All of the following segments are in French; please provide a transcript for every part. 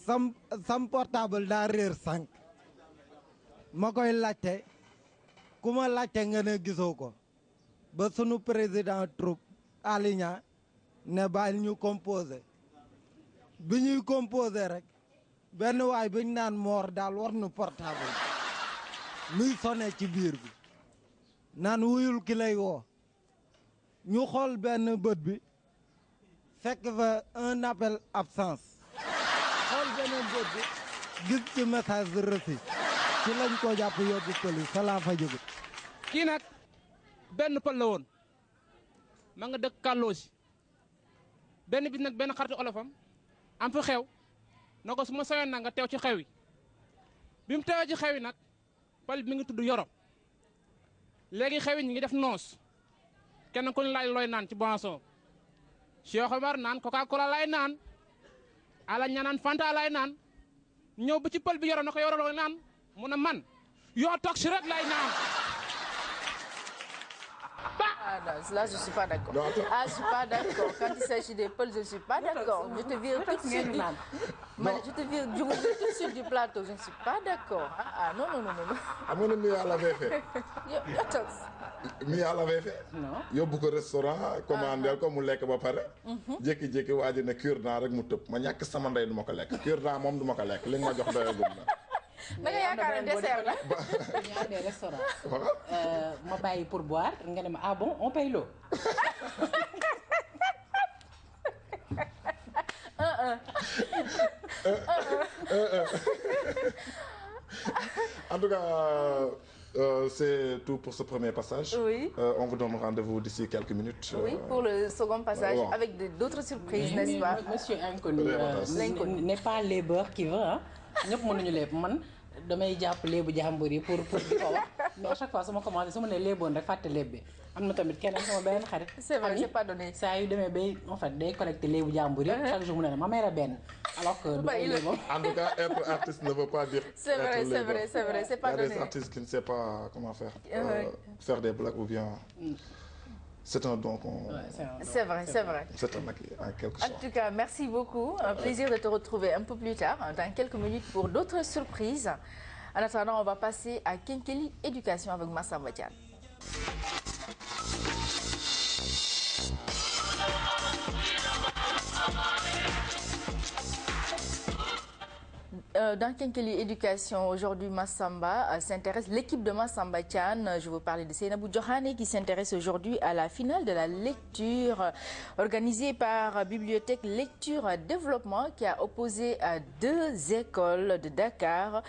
sam portable daa réer 5 ma koy laajte ku ma laajte nga ne gisoo ko ba sunu président troupe Aligna ne bàyyi ñu composé bi ñuy composé rek benn waay bi ñu naan moor daal war nu portable muy sonné ci biir bi naan wuyul ki lay woo ñu xool benn bët bi fekk fa un appel absence xool beneen bët bi gis ci message reçu ci lañ ko jàpp yóbbu police fa laa fa jóge kii nag benn pël la woon ma nga dëkk Kalloosi benn bis nag benn xaritu olofam am fa xew na ko su ma sayoon nag nga teew ci xew yi bi mu teewee ci xew yi nag pël bi mi ngi tudd Yoro léegi xew yi ñu ngi def noos kenn ku ñu laaj looy naan ci boisson Cheikh Omar naan Coca-Cola lay naan Aligna naan Fanta lay naan ñëw ba ci pël bi Yoro na ko Yoro looy naan mu ne man yoo toog si rek lay naan. Ah non, là je suis pas d'accord. Ah je suis pas d'accord. Quand il s'agit des Peuls, je suis pas d'accord. Je te vire tout de suite. Je te vire tout de suite du plateau. Je ne suis pas d'accord. Ah non. Xam nga ne Mia l'avait fait. Yo toog. Mia l'avait fait. Non. Yóbbu ko restaurant commandé ko mu lekk ba pare. jékki-jékki waa ji ne cure-dent rek mu tëb ma ñàkk sama ndey du ma ko lekk cure-dent moom du ma ko lekk li nga ma jox doyagul na. da nga yaakaar ne dessert la. ñu àndee restaurant. ma bàyyi pour boire nga ne ma ah bon on paye l'eau. En tout cas, c'est tout pour ce premier passage. Oui. On vous donne rendez-vous d'ici quelques minutes. Oui, pour le second passage avec d'autres surprises, n'est-ce pas? Monsieur Inconnu n'est pas léebeur qui veut ah. ñëpp mënuñu léeb man damay jàpp léebu jàmbur yi pour di ko wax mais à chaque fois su ma commencé su ma nee léeboon rek fàtte léeb bi am na tamit keneen sama benn xarit. C'est vrai, c'est pas donné. saa yu demee bay en fait day collecté léebu jàmbur yi chaque jour mu ne ma may la benn alors que du ay léebam. En tout cas, être artiste ne veut pas dire. C'est vrai, c'est pas donné. Il y a des artistes qui ne savent pas comment faire des blagues ou bien. C'est un don qu'on... C'est vrai. C'est un acquis, en quelque sorte. En tout cas, merci beaucoup. Un plaisir de te retrouver un peu plus tard, dans quelques minutes, pour d'autres surprises. En attendant, on va passer à Kenkeli Éducation avec Massamba Thiam. Dans Kenkeli Éducation, aujourd'hui, Massamba s'intéresse, l'équipe de Massamba Thiam, je veux parler de Seynabou Diokhane qui s'intéresse aujourd'hui à la finale de la lecture organisée par Bibliothèque Lecture Développement qui a opposé à 2 écoles de Dakar.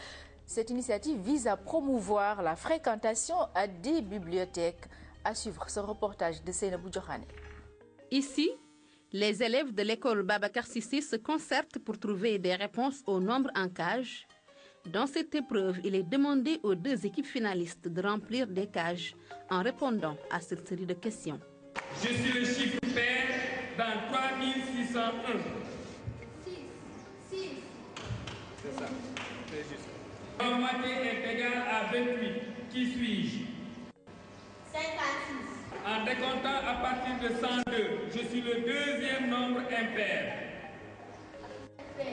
Cette initiative vise à promouvoir la fréquentation à des bibliothèques. À suivre ce reportage de Seynabou Diokhane. Ici, les élèves de l'école Babacar Cissé se concertent pour trouver des réponses au nombre en cages. Dans cette épreuve, il est demandé aux 2 équipes finalistes de remplir des cages en répondant à cette série de questions. Je suis le chiffre pair dans 3601. 6. C'est ça, c'est juste. La moitié est égale à 28. Qui suis-je? 56. En décomptant à partir de 102, je suis le 2e nombre impair. 16.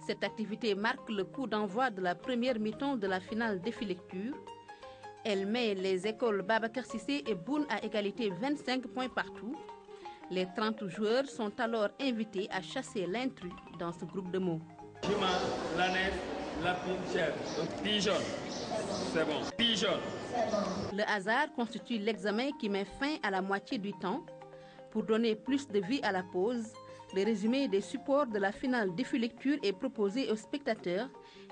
Cette activité marque le coup d'envoi de la première mi-temps de la finale défi lecture. Elle met les écoles Babacar Cissé et Boune à égalité 25 points partout. Les 30 joueurs sont alors invités à chasser l'intrus dans ce groupe de mots. Jument, l'ânesse, lapine, chèvre. Donc pigeon. C'est bon. Pigeon. Le hasard constitue l'examen qui met fin à la moitié du temps. Pour donner plus de vie à la pause, le résumé des supports de la finale défi lecture est proposé aux spectateurs,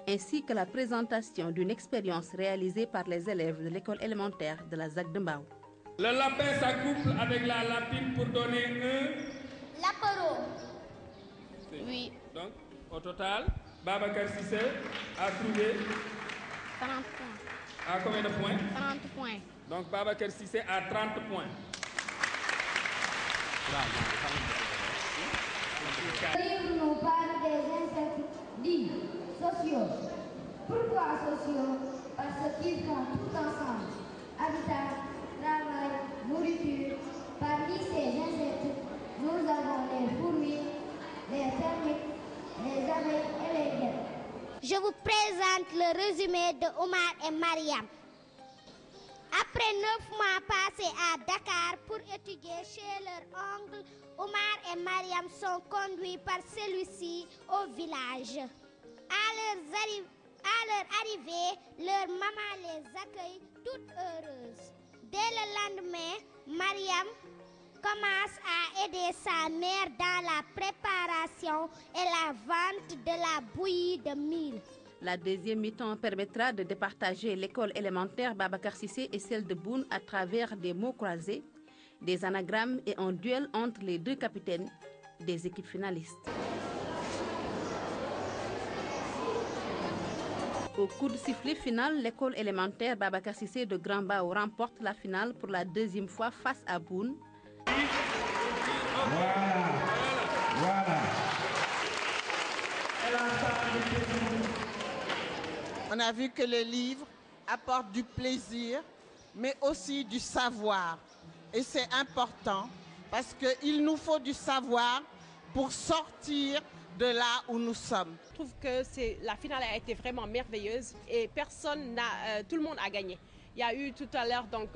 ainsi que la présentation d'une expérience réalisée par les élèves de l'école élémentaire de la ZAC de Mbao. Le lapin s'accouple avec la lapine pour donner un... Lapero. Oui. Donc, au total, Babacar Cissé a trouvé... 30 points. À combien de points? 30 points. Donc, Babacar Cissé a 30 points. Le livre nous parle des insectes dits sociaux. Pourquoi sociaux? Parce qu'ils font tout ensemble. Habitat, travail, nourriture. Par je vous présente le résumé de Omar et Mariam. Après 9 mois passés à Dakar pour étudier chez leur oncle, Omar et Mariam sont conduits par celui-ci au village. À leur arrivée, leur maman les accueille toute heureuse. Dès le lendemain, Mariam commence à aider sa mère dans la préparation et la vente de la bouillie de mil. La deuxième mi-temps permettra de départager l'école élémentaire Babacar Cissé et celle de Boune à travers des mots croisés, des anagrammes et un duel entre les deux capitaines des équipes finalistes. Au coup de sifflet final, l'école élémentaire Babacar Cissé de Grand Bao remporte la finale pour la deuxième fois face à Boune. Voilà. On a vu que les livres apportent du plaisir, mais aussi du savoir. Et c'est important parce qu'il nous faut du savoir pour sortir de là où nous sommes. Je trouve que la finale a été vraiment merveilleuse et tout le monde a gagné. Il y a eu tout à l'heure, donc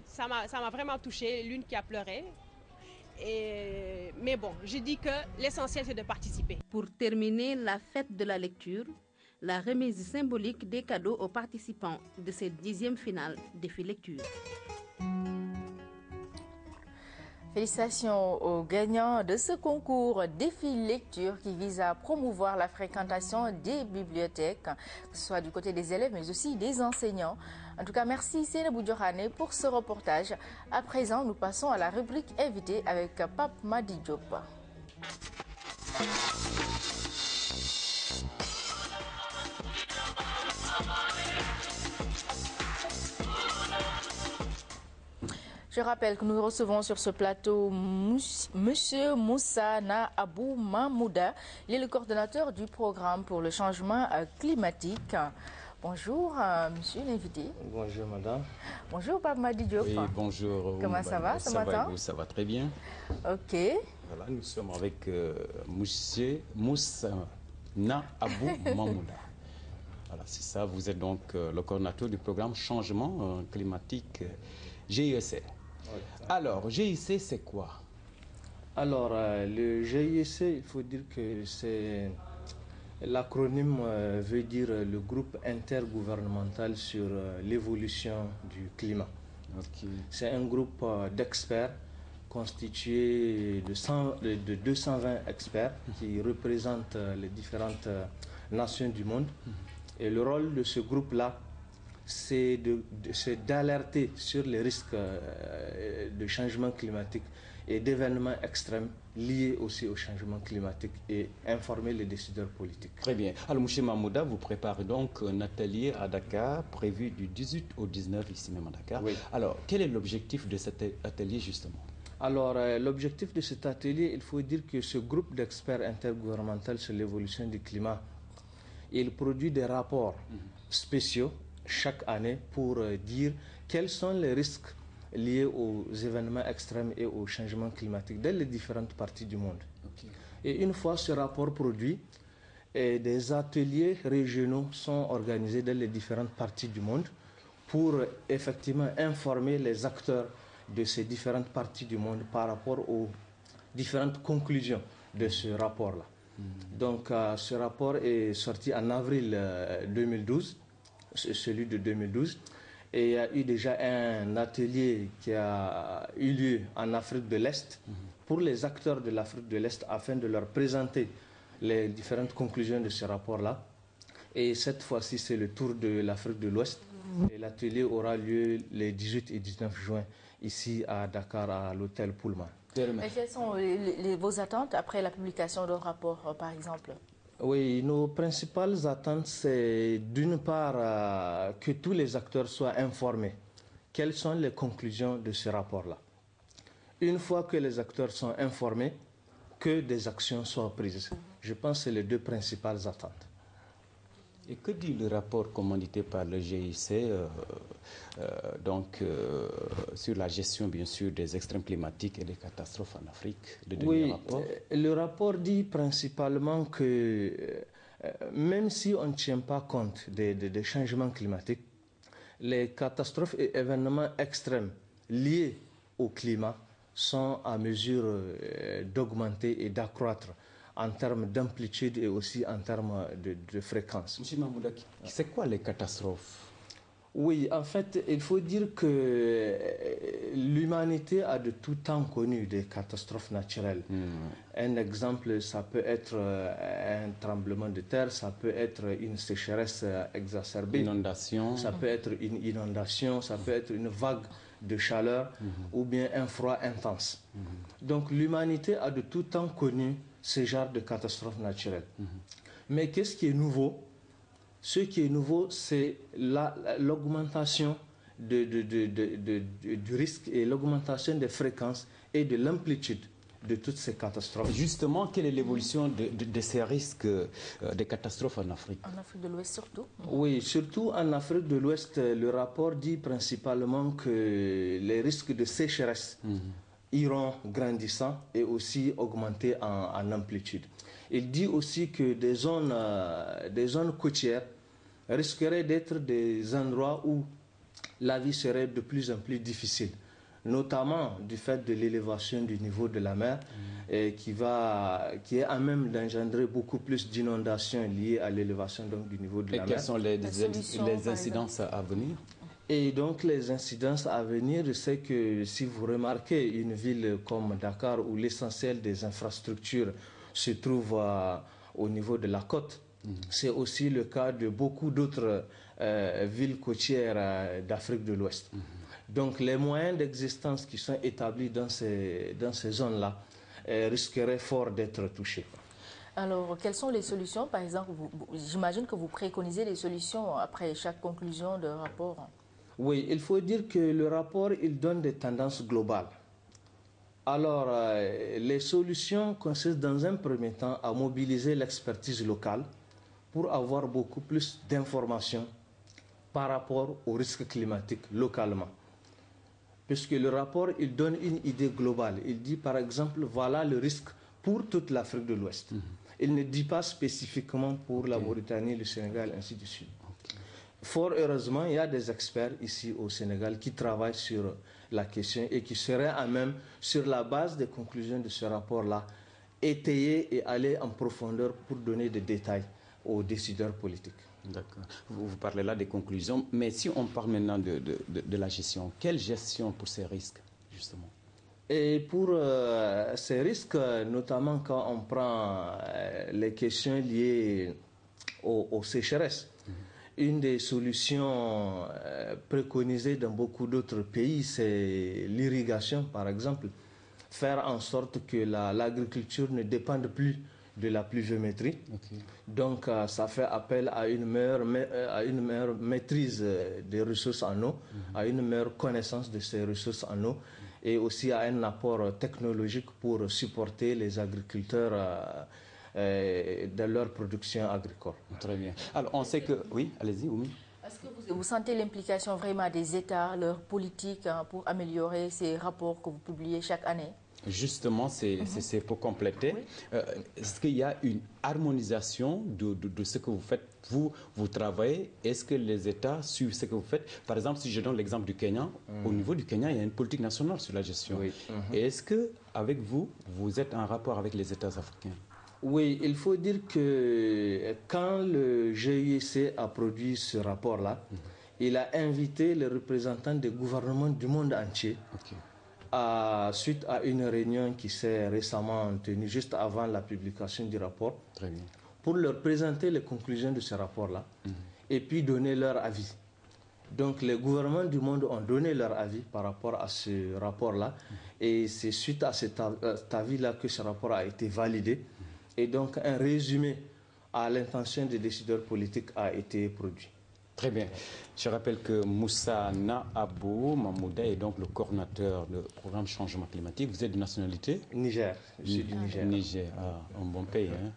ça m'a vraiment touchée, l'une qui a pleuré. Mais bon, je dis que l'essentiel c'est de participer. Pour terminer la fête de la lecture, la remise symbolique des cadeaux aux participants de cette 10e finale défi lecture. Félicitations aux gagnants de ce concours défi lecture qui vise à promouvoir la fréquentation des bibliothèques, que ce soit du côté des élèves mais aussi des enseignants. En tout cas, merci Seynabou Diokhane pour ce reportage. À présent, nous passons à la rubrique invitée avec Pape Madi Diop. Je rappelle que nous recevons sur ce plateau Monsieur Moussa Na Abou Mahmouda. Il est le coordonnateur du programme pour le changement climatique. Bonjour, monsieur l'invité. Bonjour, madame. Bonjour, Pape Madi Diop. Oui, bonjour. Comment ça va ce matin? Ça va très bien. Ok. Voilà, nous sommes avec monsieur Moussa Na Abou Mahmouda. Voilà, c'est ça. Vous êtes donc le coordonnateur du programme changement climatique GIEC. Alors, GIEC, c'est quoi? Alors, le GIEC, il faut dire que c'est... L'acronyme veut dire le groupe intergouvernemental sur l'évolution du climat. Okay. C'est un groupe d'experts constitué de 220 experts qui représentent les différentes nations du monde. Et le rôle de ce groupe-là, c'est d'alerter sur les risques de changement climatique et d'événements extrêmes liés aussi au changement climatique et informer les décideurs politiques. Très bien. Alors, M. Mahmouda, vous préparez donc un atelier à Dakar, prévu du 18 au 19, ici même à Dakar. Oui. Alors, quel est l'objectif de cet atelier, justement? Alors, l'objectif de cet atelier, il faut dire que ce groupe d'experts intergouvernemental sur l'évolution du climat, il produit des rapports spéciaux chaque année pour dire quels sont les risques liés aux événements extrêmes et au changement climatique dans les différentes parties du monde. Okay. Et une fois ce rapport produit, des ateliers régionaux sont organisés dans les différentes parties du monde pour effectivement informer les acteurs de ces différentes parties du monde par rapport aux différentes conclusions de ce rapport-là. Donc ce rapport est sorti en avril 2012, celui de 2012. Et il y a eu déjà un atelier qui a eu lieu en Afrique de l'Est pour les acteurs de l'Afrique de l'Est afin de leur présenter les différentes conclusions de ce rapport-là. Et cette fois-ci, c'est le tour de l'Afrique de l'Ouest. Et l'atelier aura lieu les 18 et 19 juin ici à Dakar, à l'hôtel Pullman. Et quelles sont vos attentes après la publication de rapport, par exemple? Oui, nos principales attentes, c'est d'une part que tous les acteurs soient informés. Quelles sont les conclusions de ce rapport-là? Une fois que les acteurs sont informés, que des actions soient prises. Je pense que c'est les deux principales attentes. Et que dit le rapport commandité par le GIEC sur la gestion, bien sûr, des extrêmes climatiques et des catastrophes en Afrique? Oui, le rapport dit principalement que même si on ne tient pas compte des changements climatiques, les catastrophes et événements extrêmes liés au climat sont à mesure d'augmenter et d'accroître en termes d'amplitude et aussi en termes de fréquence. Monsieur Mamouda, c'est quoi les catastrophes? Oui, en fait, il faut dire que l'humanité a de tout temps connu des catastrophes naturelles. Un exemple, ça peut être un tremblement de terre, ça peut être une sécheresse exacerbée. Inondation. Ça peut être une inondation, ça peut être une vague de chaleur ou bien un froid intense. Donc l'humanité a de tout temps connu ce genre de catastrophes naturelles. Mais qu'est-ce qui est nouveau? Ce qui est nouveau, c'est l'augmentation du risque et l'augmentation des fréquences et de l'amplitude de toutes ces catastrophes. Justement, quelle est l'évolution de ces risques des catastrophes en Afrique? En Afrique de l'Ouest surtout? Oui, surtout en Afrique de l'Ouest, le rapport dit principalement que les risques de sécheresse iront grandissant et aussi augmenter en amplitude. Il dit aussi que des zones côtières risqueraient d'être des endroits où la vie serait de plus en plus difficile, notamment du fait de l'élévation du niveau de la mer qui est à même d'engendrer beaucoup plus d'inondations liées à l'élévation du niveau de la mer. Et quelles sont les incidences à venir? Et donc les incidences à venir, c'est que si vous remarquez une ville comme Dakar où l'essentiel des infrastructures se trouve au niveau de la côte, c'est aussi le cas de beaucoup d'autres villes côtières d'Afrique de l'Ouest. Donc les moyens d'existence qui sont établis dans ces zones-là risqueraient fort d'être touchés. Alors, quelles sont les solutions? Par exemple, j'imagine que vous préconisez des solutions après chaque conclusion de rapport. Oui, il faut dire que le rapport, il donne des tendances globales. Alors, les solutions consistent dans un premier temps à mobiliser l'expertise locale pour avoir beaucoup plus d'informations par rapport aux risques climatiques localement. Puisque le rapport, il donne une idée globale. Il dit par exemple, voilà le risque pour toute l'Afrique de l'Ouest. Il ne dit pas spécifiquement pour la Mauritanie, le Sénégal, ainsi de suite. Fort heureusement, il y a des experts ici au Sénégal qui travaillent sur la question et qui seraient à même, sur la base des conclusions de ce rapport-là, étayer et aller en profondeur pour donner des détails aux décideurs politiques. D'accord. Vous parlez là des conclusions, mais si on parle maintenant de la gestion, quelle gestion pour ces risques, justement? Et pour ces risques, notamment quand on prend les questions liées aux sécheresses, une des solutions préconisées dans beaucoup d'autres pays, c'est l'irrigation, par exemple. Faire en sorte que l'agriculture ne dépende plus de la pluviométrie. Donc, ça fait appel à une meilleure maîtrise des ressources en eau, à une meilleure connaissance de ces ressources en eau et aussi à un apport technologique pour supporter les agriculteurs dans leur production agricole. Très bien. Alors, on sait que... Oui, allez-y, Oumi. Est-ce que vous sentez l'implication vraiment des États, leur politique, pour améliorer ces rapports que vous publiez chaque année? Justement, c'est pour compléter. Oui. Est-ce qu'il y a une harmonisation de ce que vous faites? Vous travaillez, est-ce que les États suivent ce que vous faites? Par exemple, si je donne l'exemple du Kenya, au niveau du Kenya, il y a une politique nationale sur la gestion. Oui. Et est-ce qu'avec vous, vous êtes en rapport avec les États africains? Oui, il faut dire que quand le GIEC a produit ce rapport-là, il a invité les représentants des gouvernements du monde entier suite à une réunion qui s'est récemment tenue juste avant la publication du rapport. Très bien. Pour leur présenter les conclusions de ce rapport-là et puis donner leur avis. Donc les gouvernements du monde ont donné leur avis par rapport à ce rapport-là et c'est suite à cet avis-là que ce rapport a été validé. Et donc un résumé à l'intention des décideurs politiques a été produit. Très bien. Je rappelle que Moussa Na Abou Mamouda est donc le coordinateur du programme Changement climatique. Vous êtes de nationalité? Niger. Je suis du Niger. Niger, un bon pays. Hein?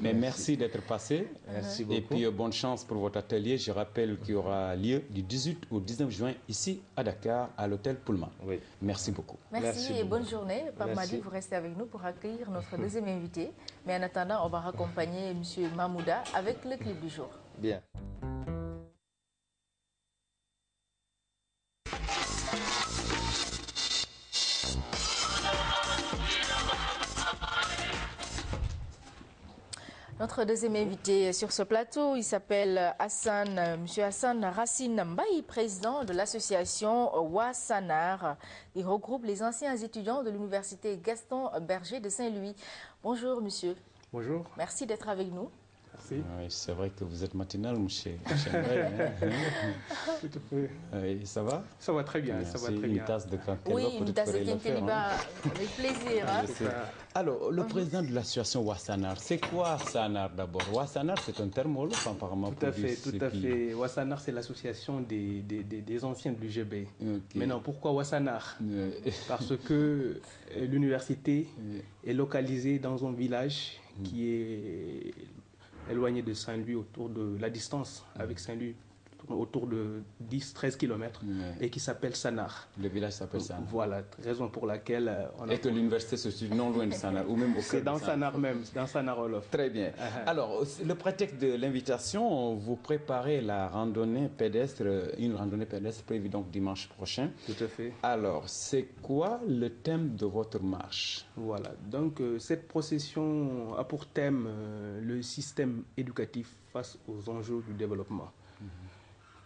Mais merci d'être passé. Merci beaucoup. Et puis bonne chance pour votre atelier. Je rappelle qu'il y aura lieu du 18 au 19 juin ici à Dakar, à l'hôtel Pullman. Oui. Merci beaucoup. Merci et bonne journée. Pape Madi, vous restez avec nous pour accueillir notre deuxième invité. Mais en attendant, on va raccompagner M. Mamouda avec le clip du jour. Bien. Notre deuxième invité sur ce plateau, il s'appelle M. Hassan Racine Mbaye, président de l'association Wassanar. Il regroupe les anciens étudiants de l'université Gaston Berger de Saint-Louis. Bonjour monsieur. Bonjour. Merci d'être avec nous. Merci. Oui, c'est vrai que vous êtes matinal, monsieur. Hein? Tout à fait. Oui, ça va? Ça va très bien. Merci. Ça va très bien. Une tasse de Kankeliba. Oui, une tasse de Kankeliba, avec plaisir. Hein? Alors, le président de l'association Wassanar, c'est quoi Wassanar d'abord? Wassanar, c'est un terme wolof apparemment. Tout à fait. Wassanar, c'est l'association des anciens de l'UGB. Okay. Maintenant, pourquoi Wassanar? Parce que l'université est localisée dans un village qui est éloigné de Saint-Louis, autour de la distance avec Saint-Louis, autour de 10-13 km, et qui s'appelle Sanar. Le village s'appelle Sanar. Voilà, raison pour laquelle on a... Et que l'université se situe non loin de Sanar, ou même au cœur. C'est dans Sanar même, dans Sanar Wolof. Très bien. Alors, le prétexte de l'invitation, vous préparez la randonnée pédestre, une randonnée pédestre prévue donc dimanche prochain. Tout à fait. Alors, c'est quoi le thème de votre marche? Voilà, donc cette procession a pour thème le système éducatif face aux enjeux du développement.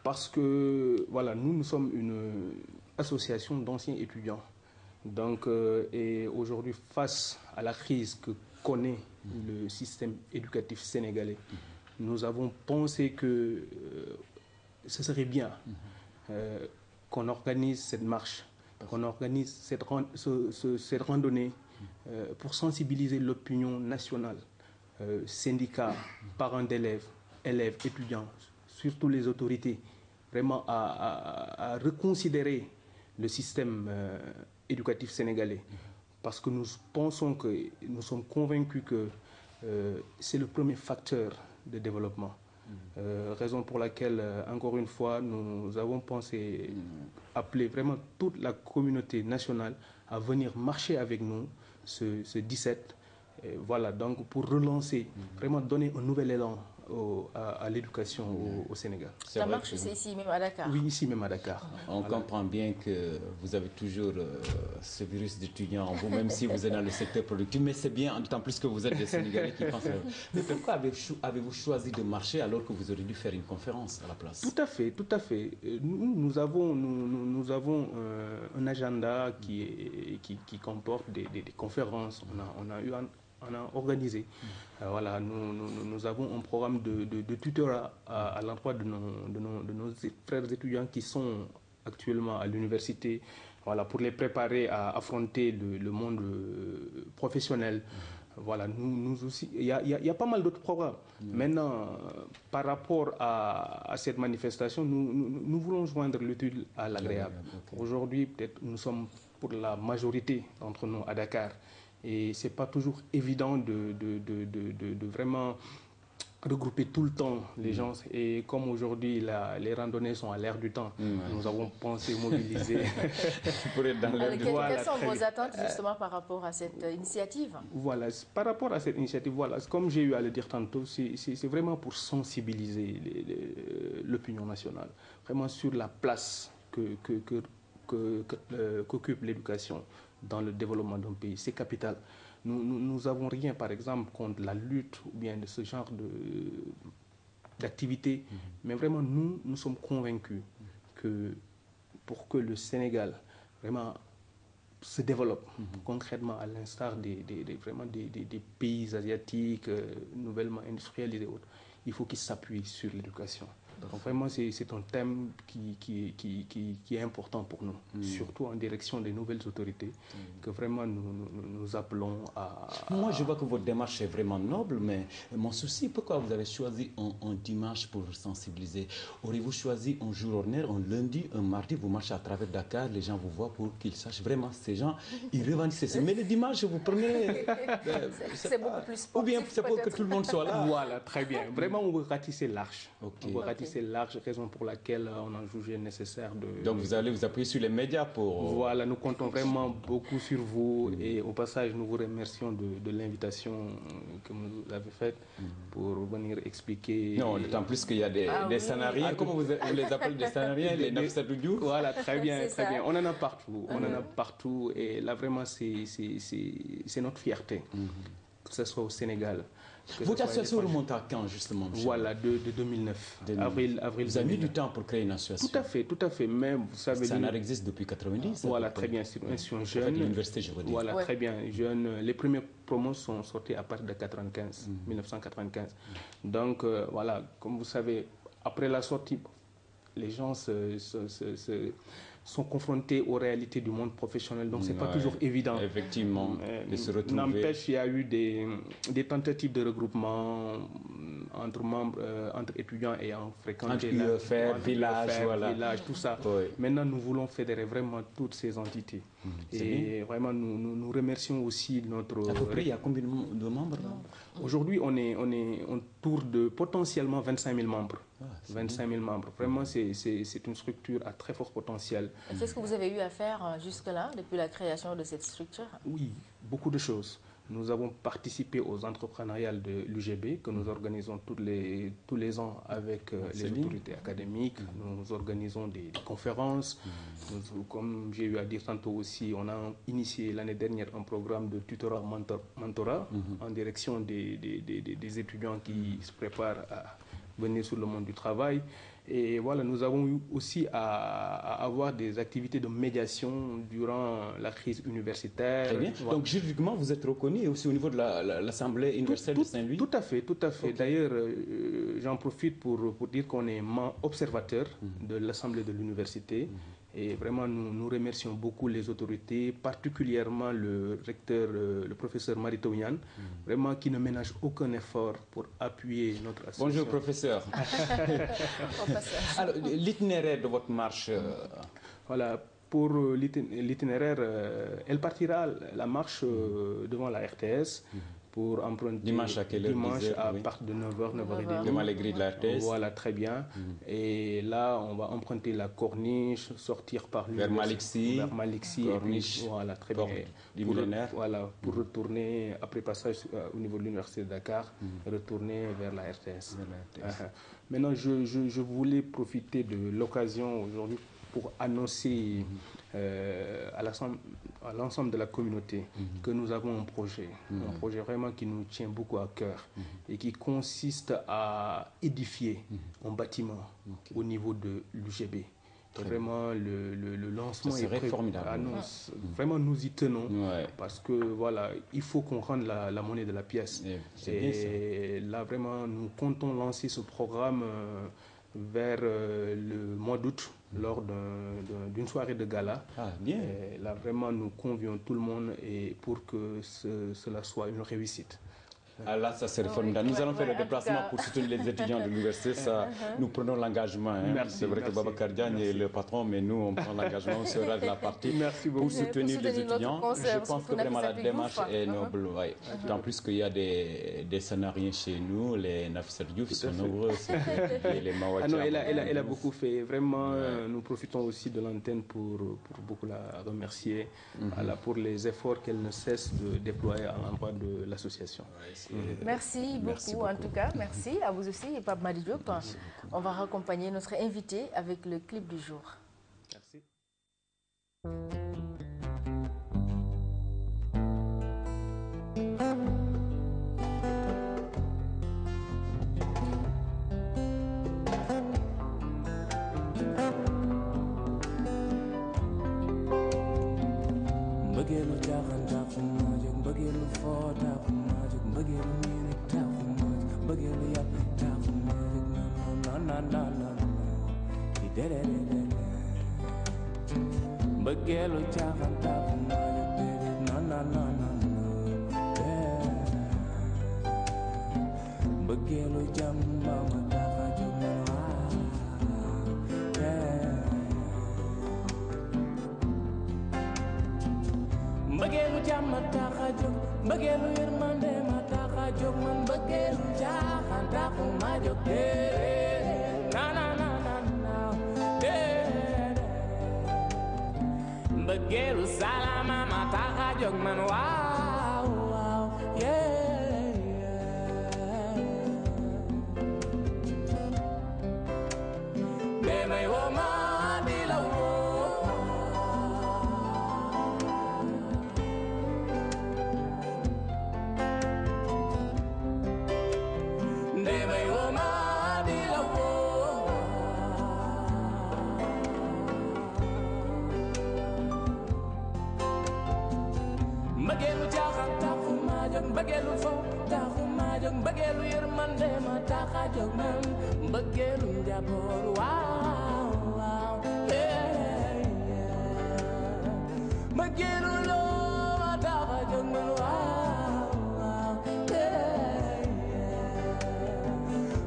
Parce que, voilà, nous sommes une association d'anciens étudiants. Donc, et aujourd'hui, face à la crise que connaît le système éducatif sénégalais, nous avons pensé que ce serait bien qu'on organise cette marche, qu'on organise cette randonnée pour sensibiliser l'opinion nationale, syndicats, parents d'élèves, élèves, étudiants, surtout les autorités, vraiment à reconsidérer le système éducatif sénégalais. Parce que nous pensons que, nous sommes convaincus que c'est le premier facteur de développement. Raison pour laquelle, encore une fois, nous avons pensé appeler vraiment toute la communauté nationale à venir marcher avec nous ce 17. Et voilà, donc pour relancer, vraiment donner un nouvel élan à l'éducation au Sénégal. Ça marche, c'est ici même à Dakar? Oui, ici même à Dakar. On comprend bien que vous avez toujours ce virus d'étudiant en vous, même si vous êtes dans le secteur productif, mais c'est bien, d'autant plus que vous êtes des Sénégalais qui pensent. Mais pourquoi avez-vous choisi de marcher alors que vous auriez dû faire une conférence à la place? Tout à fait, tout à fait. Nous avons un agenda qui comporte des conférences. On a organisé. Voilà, nous avons un programme de tutorat à l'endroit de nos frères étudiants qui sont actuellement à l'université, voilà, pour les préparer à affronter le monde professionnel. Voilà, nous aussi, il y a pas mal d'autres programmes. Maintenant, par rapport à cette manifestation, nous voulons joindre l'utile à l'agréable. Aujourd'hui, peut-être nous sommes pour la majorité d'entre nous à Dakar. Et ce n'est pas toujours évident de vraiment regrouper tout le temps les gens. Et comme aujourd'hui, les randonnées sont à l'air du temps, nous avons pensé mobiliser. Quelles sont vos attentes justement par rapport à cette initiative? Voilà, par rapport à cette initiative, voilà, comme j'ai eu à le dire tantôt, c'est vraiment pour sensibiliser l'opinion nationale, vraiment sur la place qu'occupe l'éducation dans le développement d'un pays. C'est capital. Nous n'avons rien, par exemple, contre la lutte ou bien de ce genre d'activité, mais vraiment, nous sommes convaincus que pour que le Sénégal vraiment se développe concrètement à l'instar des pays asiatiques nouvellement industrialisés et autres, il faut qu'il s'appuie sur l'éducation. Donc vraiment, c'est un thème qui est important pour nous, surtout en direction des nouvelles autorités, que vraiment nous appelons à... Moi, je vois que votre démarche est vraiment noble, mais mon souci, pourquoi vous avez choisi un dimanche pour sensibiliser? Auriez-vous choisi un jour ordinaire, un lundi, un mardi, vous marchez à travers Dakar, les gens vous voient pour qu'ils sachent vraiment, ces gens, ils revendiquent. Mais le dimanche, vous prenez... c'est beaucoup plus sportif. Ou bien c'est pour que tout le monde soit là. Voilà, très bien. Vraiment, on veut ratisser large. On veut ratisser large, raison pour laquelle on a jugé nécessaire de... Donc vous allez vous appuyer sur les médias pour... Voilà, nous comptons vraiment beaucoup sur vous et au passage, nous vous remercions de l'invitation que vous avez faite pour venir expliquer... Non, d'autant plus qu'il y a des Sanariens, comment vous les appelez, des Sanariens, les Nafsadoudou? Voilà, très bien, très bien. On en a partout, on en a partout et là vraiment c'est notre fierté, que ce soit au Sénégal. Votre association remonte à quand, justement? Voilà, de 2009. Avril vous avez mis du temps pour créer une association? Tout à fait. Mais vous savez... Ça existe depuis 90. Voilà, très bien. C'est une institution jeune. L'université, je veux dire. Voilà, très bien. Jeune. Les premiers promos sont sortis à partir de 1995. Donc, voilà, comme vous savez, après la sortie, les gens sont confrontés aux réalités du monde professionnel, donc c'est pas toujours évident. Effectivement, de se retrouver. N'empêche, il y a eu des tentatives de regroupement entre membres, entre étudiants ayant fréquenté village, tout ça. Oui. Maintenant, nous voulons fédérer vraiment toutes ces entités. Et vraiment, nous remercions aussi notre... À peu près, il y a combien de membres? Aujourd'hui, on tourne de potentiellement 25 000 membres. 25 000 membres. Vraiment, c'est une structure à très fort potentiel. Qu'est-ce que vous avez eu à faire jusque-là, depuis la création de cette structure? Oui, beaucoup de choses. Nous avons participé aux entrepreneuriales de l'UGB que nous organisons tous les ans avec les autorités académiques. Nous organisons des conférences. Comme j'ai eu à dire tantôt aussi, on a initié l'année dernière un programme de tutorat-mentorat en direction des étudiants qui se préparent à venir sur le monde du travail. Et voilà, nous avons eu aussi à avoir des activités de médiation durant la crise universitaire. Très bien. Voilà. Donc juridiquement, vous êtes reconnu aussi au niveau de l'Assemblée universelle de Saint-Louis? Tout à fait, tout à fait. Okay. D'ailleurs, j'en profite pour dire qu'on est observateur de l'Assemblée de l'université. Et vraiment, nous remercions beaucoup les autorités, particulièrement le recteur, le professeur Marito-Yann, vraiment qui ne ménage aucun effort pour appuyer notre association. Bonjour, professeur. Alors, l'itinéraire de votre marche Voilà, pour l'itinéraire, elle partira la marche devant la RTS. Pour emprunter dimanche à quelle heure? Dimanche à partir de 9h, 9h30. Devant les grilles de la RTS. Voilà, très bien. Et là, on va emprunter la corniche, sortir par vers Malixi. Vers Malixi. Corniche. Et puis, voilà, très bien. Du millénaire. Voilà, pour retourner, après passage au niveau de l'Université de Dakar, retourner vers la RTS. Maintenant, je voulais profiter de l'occasion aujourd'hui pour annoncer à l'ensemble de la communauté que nous avons un projet vraiment qui nous tient beaucoup à cœur et qui consiste à édifier un bâtiment au niveau de l'UGB. Vraiment, le lancement est formidable. Vraiment, nous y tenons parce que voilà, il faut qu'on rende la monnaie de la pièce. Et là, vraiment, nous comptons lancer ce programme vers le mois d'août lors d'une soirée de gala. Bien. Et là, vraiment, nous convions tout le monde et pour que cela soit une réussite. Ah là, ça c'est formidable. Nous allons faire le déplacement pour soutenir les étudiants de l'université. Ça, nous prenons l'engagement. C'est vrai que Babacar Diagne est le patron, mais nous, on prend l'engagement, on sera de la partie pour soutenir les étudiants. Je pense que vraiment la démarche est noble. D'autant plus qu'il y a des Sanariens chez nous, les Nafisat Diouf, ils sont nombreux. Les Mawatia. Elle a beaucoup fait. Vraiment, nous profitons aussi de l'antenne pour beaucoup la remercier pour les efforts qu'elle ne cesse de déployer à l'endroit de l'association. Merci beaucoup, en tout cas. Merci à vous aussi, Pape Madi Diop. On va raccompagner notre invité avec le clip du jour. Merci. na na na di dere dere mbëggeelu caaxaan taxu ma jóg dere na na na na mbëggeelu jàmm ma taxa jóg man mbëggeelu jàmm ma taxa jóg mbëggeelu yërmande ma taxa jóg man mbëggeelu caaxaan taxu ma jóg na na na na na mbëggeelu salaama ma taxa jóg man waaw waaw demay woo ma di la woo demay woo ma di la woo mbëggeelu caaxaan taxu ma jóg mbëggeelu fo taxu ma jóg mbëggeelu yërmande ma taxa jóg man mbëggeelu njaboot waaw waaw mbëggeelu loo ma taxa jóg man waaw waaw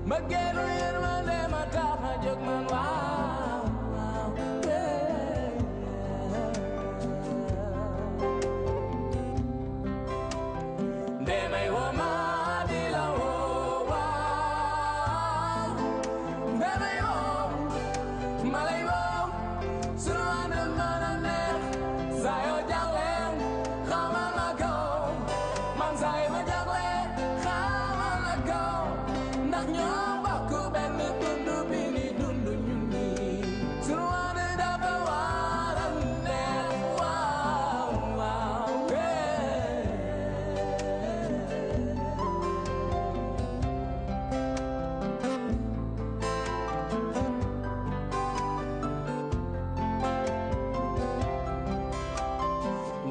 mbëggeelu yërmande ma taxa jóg man waaw waaw demay woo ma di la woo waaw demay woo ma lay woo sunu ànd mën a neex saa yoo jàllee xamal ma ko man saa yi ma jàllee xamal ma ko ndax ñoo bokk benn dundu bi ni dundu ñun ñi sunu ànd dafa war a neex waaw waaw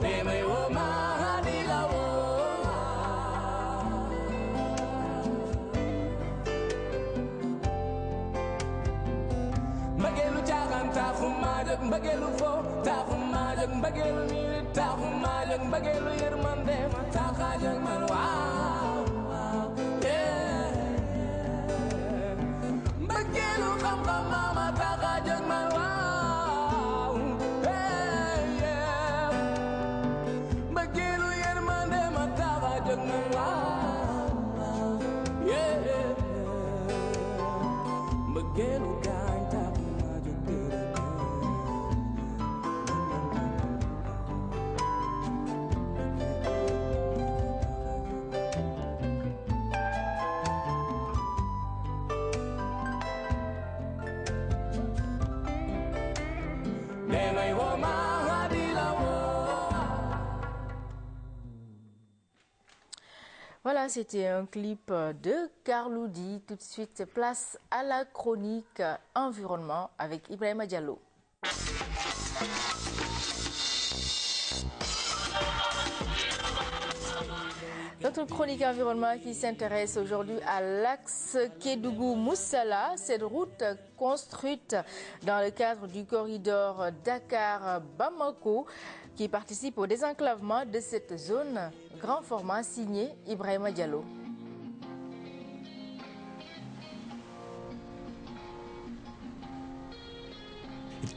demay woo ma di la woo mbëggeelu caaxaan taxu ma jóg mbëggeelu fo taxu ma jóg mbëggeelu niit taxu ma jóg mbëggeelu yërmande ma taxa jóg man waaw waaw mbëggeelu xam-xam ma taxa jóg man waaw mbëggeelu yërmande ma taxa jóg man waaw mbëggeelu gaañ taxu ma jóg dere demay woo ma di la woo. Voilà, c'était un clip de Carlou D. Tout de suite, place à la chronique environnement avec Ibrahima Diallo. Notre chronique environnement qui s'intéresse aujourd'hui à l'axe Kédougou-Moussala, cette route construite dans le cadre du corridor Dakar-Bamako qui participe au désenclavement de cette zone. Grand format signé Ibrahima Diallo.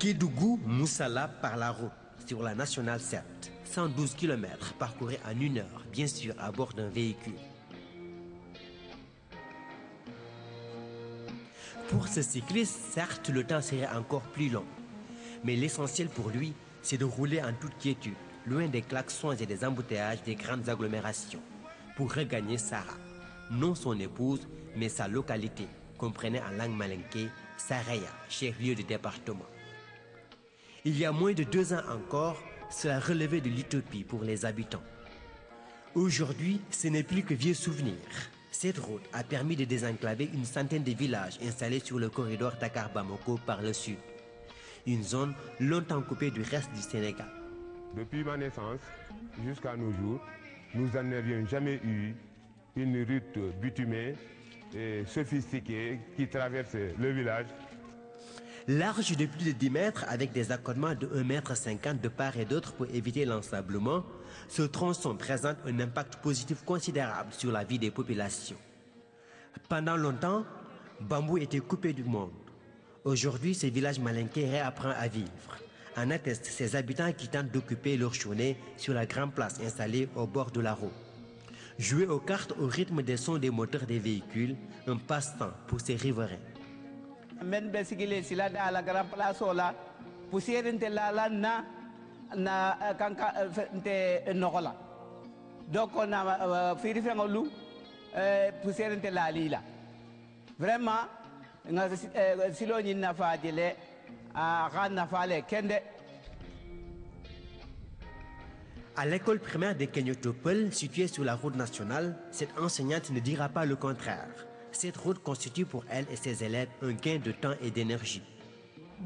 Kédougou-Moussala par la route sur la nationale 7. 112 km parcourus en 1 heure, bien sûr à bord d'un véhicule. Pour ce cycliste, certes, le temps serait encore plus long. Mais l'essentiel pour lui, c'est de rouler en toute quiétude, loin des klaxons et des embouteillages des grandes agglomérations, pour regagner Sarah. Non son épouse, mais sa localité, comprenait en langue malinké Saraya, chef-lieu du département. Il y a moins de 2 ans encore, cela relevait de l'utopie pour les habitants. Aujourd'hui, ce n'est plus que vieux souvenirs. Cette route a permis de désenclaver une centaine de villages installés sur le corridor Dakar-Bamako par le sud. Une zone longtemps coupée du reste du Sénégal. Depuis ma naissance jusqu'à nos jours, nous n'en avions jamais eu une route bitumée sophistiqués qui traversent le village. Large de plus de 10 mètres avec des accotements de 1,50 m de part et d'autre pour éviter l'ensablement, ce tronçon présente un impact positif considérable sur la vie des populations. Pendant longtemps, Bambou était coupé du monde. Aujourd'hui, ce village malinké réapprend à vivre. En attestent ses habitants qui tentent d'occuper leur journée sur la grande place installée au bord de la route. Jouer aux cartes au rythme des sons des moteurs des véhicules, un passe-temps pour ces riverains. Men be sigile sila da la grand place la poussière inte la na kanka nte nokola donc on a firi fengolu poussière inte la lila vraiment nga silo ni na fa dile a ran fa le kende. À l'école primaire de Kenyotopol, située sur la route nationale, cette enseignante ne dira pas le contraire. Cette route constitue pour elle et ses élèves un gain de temps et d'énergie.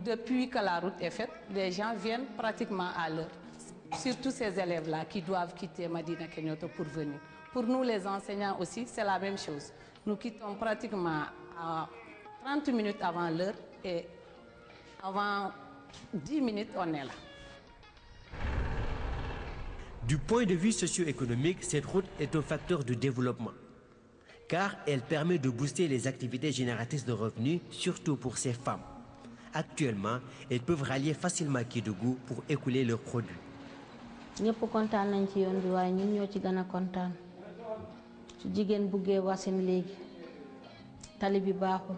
Depuis que la route est faite, les gens viennent pratiquement à l'heure. Surtout ces élèves-là qui doivent quitter Madina Kenyoto pour venir. Pour nous, les enseignants aussi, c'est la même chose. Nous quittons pratiquement à 30 minutes avant l'heure et avant 10 minutes, on est là. Du point de vue socio-économique, cette route est un facteur de développement, car elle permet de booster les activités génératrices de revenus, surtout pour ces femmes. Actuellement, elles peuvent rallier facilement Kédougou pour écouler leurs produits. ñëpp kontaan nañ ci yoon bi waaye ñun ñoo ci gën a kontaan su jigéen buggee wasin léegi tali bi baaxul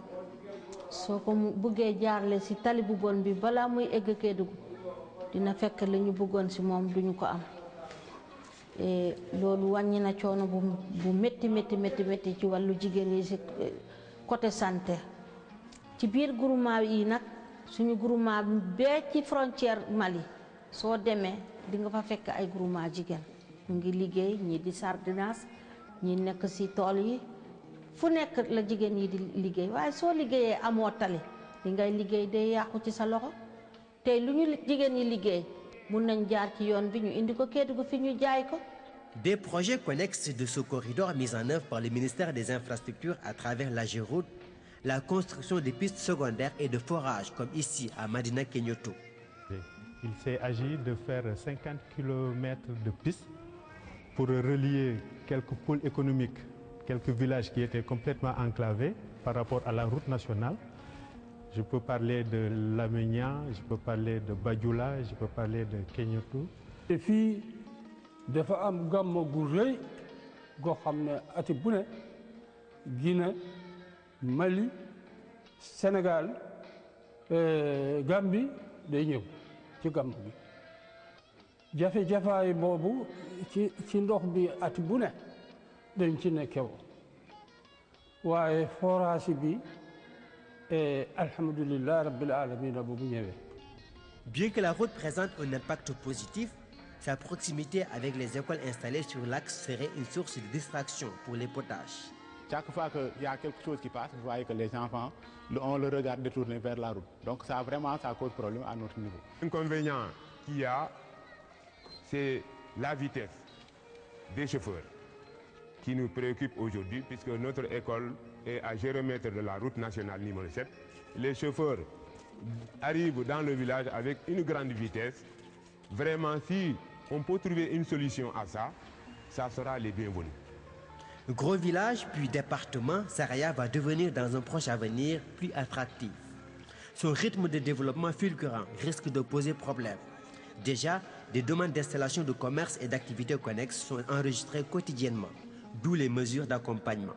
soo ko buggee jaarle si tali bu bon bi balaa muy egg Kédougou dina fekk li ñu bëggoon si moom duñu ko am loolu wàññi na coono bu métti ci wàllu jigéen yi si côté santé ci biir groupement yi nag suñu groupement bee ci frontière Mali soo demee di nga fa fekk ay groupement jigéen ñu ngi liggéey ñi di sardinas ñi nekk si tool yi fu nekk la jigéen yi di liggéey waaye soo liggéeyee amoo tali li ngay liggéey day yàqu ci sa loxo tey lu ñu jigéen yi liggéey mun nañ jaar ci yoon bi ñu indi ko Kédougou fi ñu jaay ko. Des projets connexes de ce corridor mis en œuvre par le ministère des Infrastructures à travers la Géroute, la construction des pistes secondaires et de forages comme ici à Madina Kenyoto. Il s'est agi de faire 50 km de pistes pour relier quelques pôles économiques, quelques villages qui étaient complètement enclavés par rapport à la route nationale. Je peux parler de Lamegna, je peux parler de Badioula, je peux parler de Kenyoto. Et puis, dafa am gàmmu gu rëy goo xam ne ati bu ne Guinée, Mali, Sénégal, Gambie day ñëw ci gàmmu bi jafe-jafaay boobu ci ndox bi ati bu ne dañ ci nekkew waaye forage bi alhamdulillah rabbil alamin boobu ñëwee. Bien que la route présente un impact positif, sa proximité avec les écoles installées sur l'axe serait une source de distraction pour les potages. Chaque fois qu'il y a quelque chose qui passe, vous voyez que les enfants ont le regard détourné vers la route. Donc ça cause problème à notre niveau. L'inconvénient qu'il y a, c'est la vitesse des chauffeurs qui nous préoccupe aujourd'hui, puisque notre école est à géomètre de la route nationale numéro 7. Les chauffeurs arrivent dans le village avec une grande vitesse. Vraiment, si on peut trouver une solution à ça, ça sera les bienvenus. Gros village puis département, Saraya va devenir dans un proche avenir plus attractif. Son rythme de développement fulgurant risque de poser problème. Déjà, des demandes d'installation de commerce et d'activités connexes sont enregistrées quotidiennement, d'où les mesures d'accompagnement.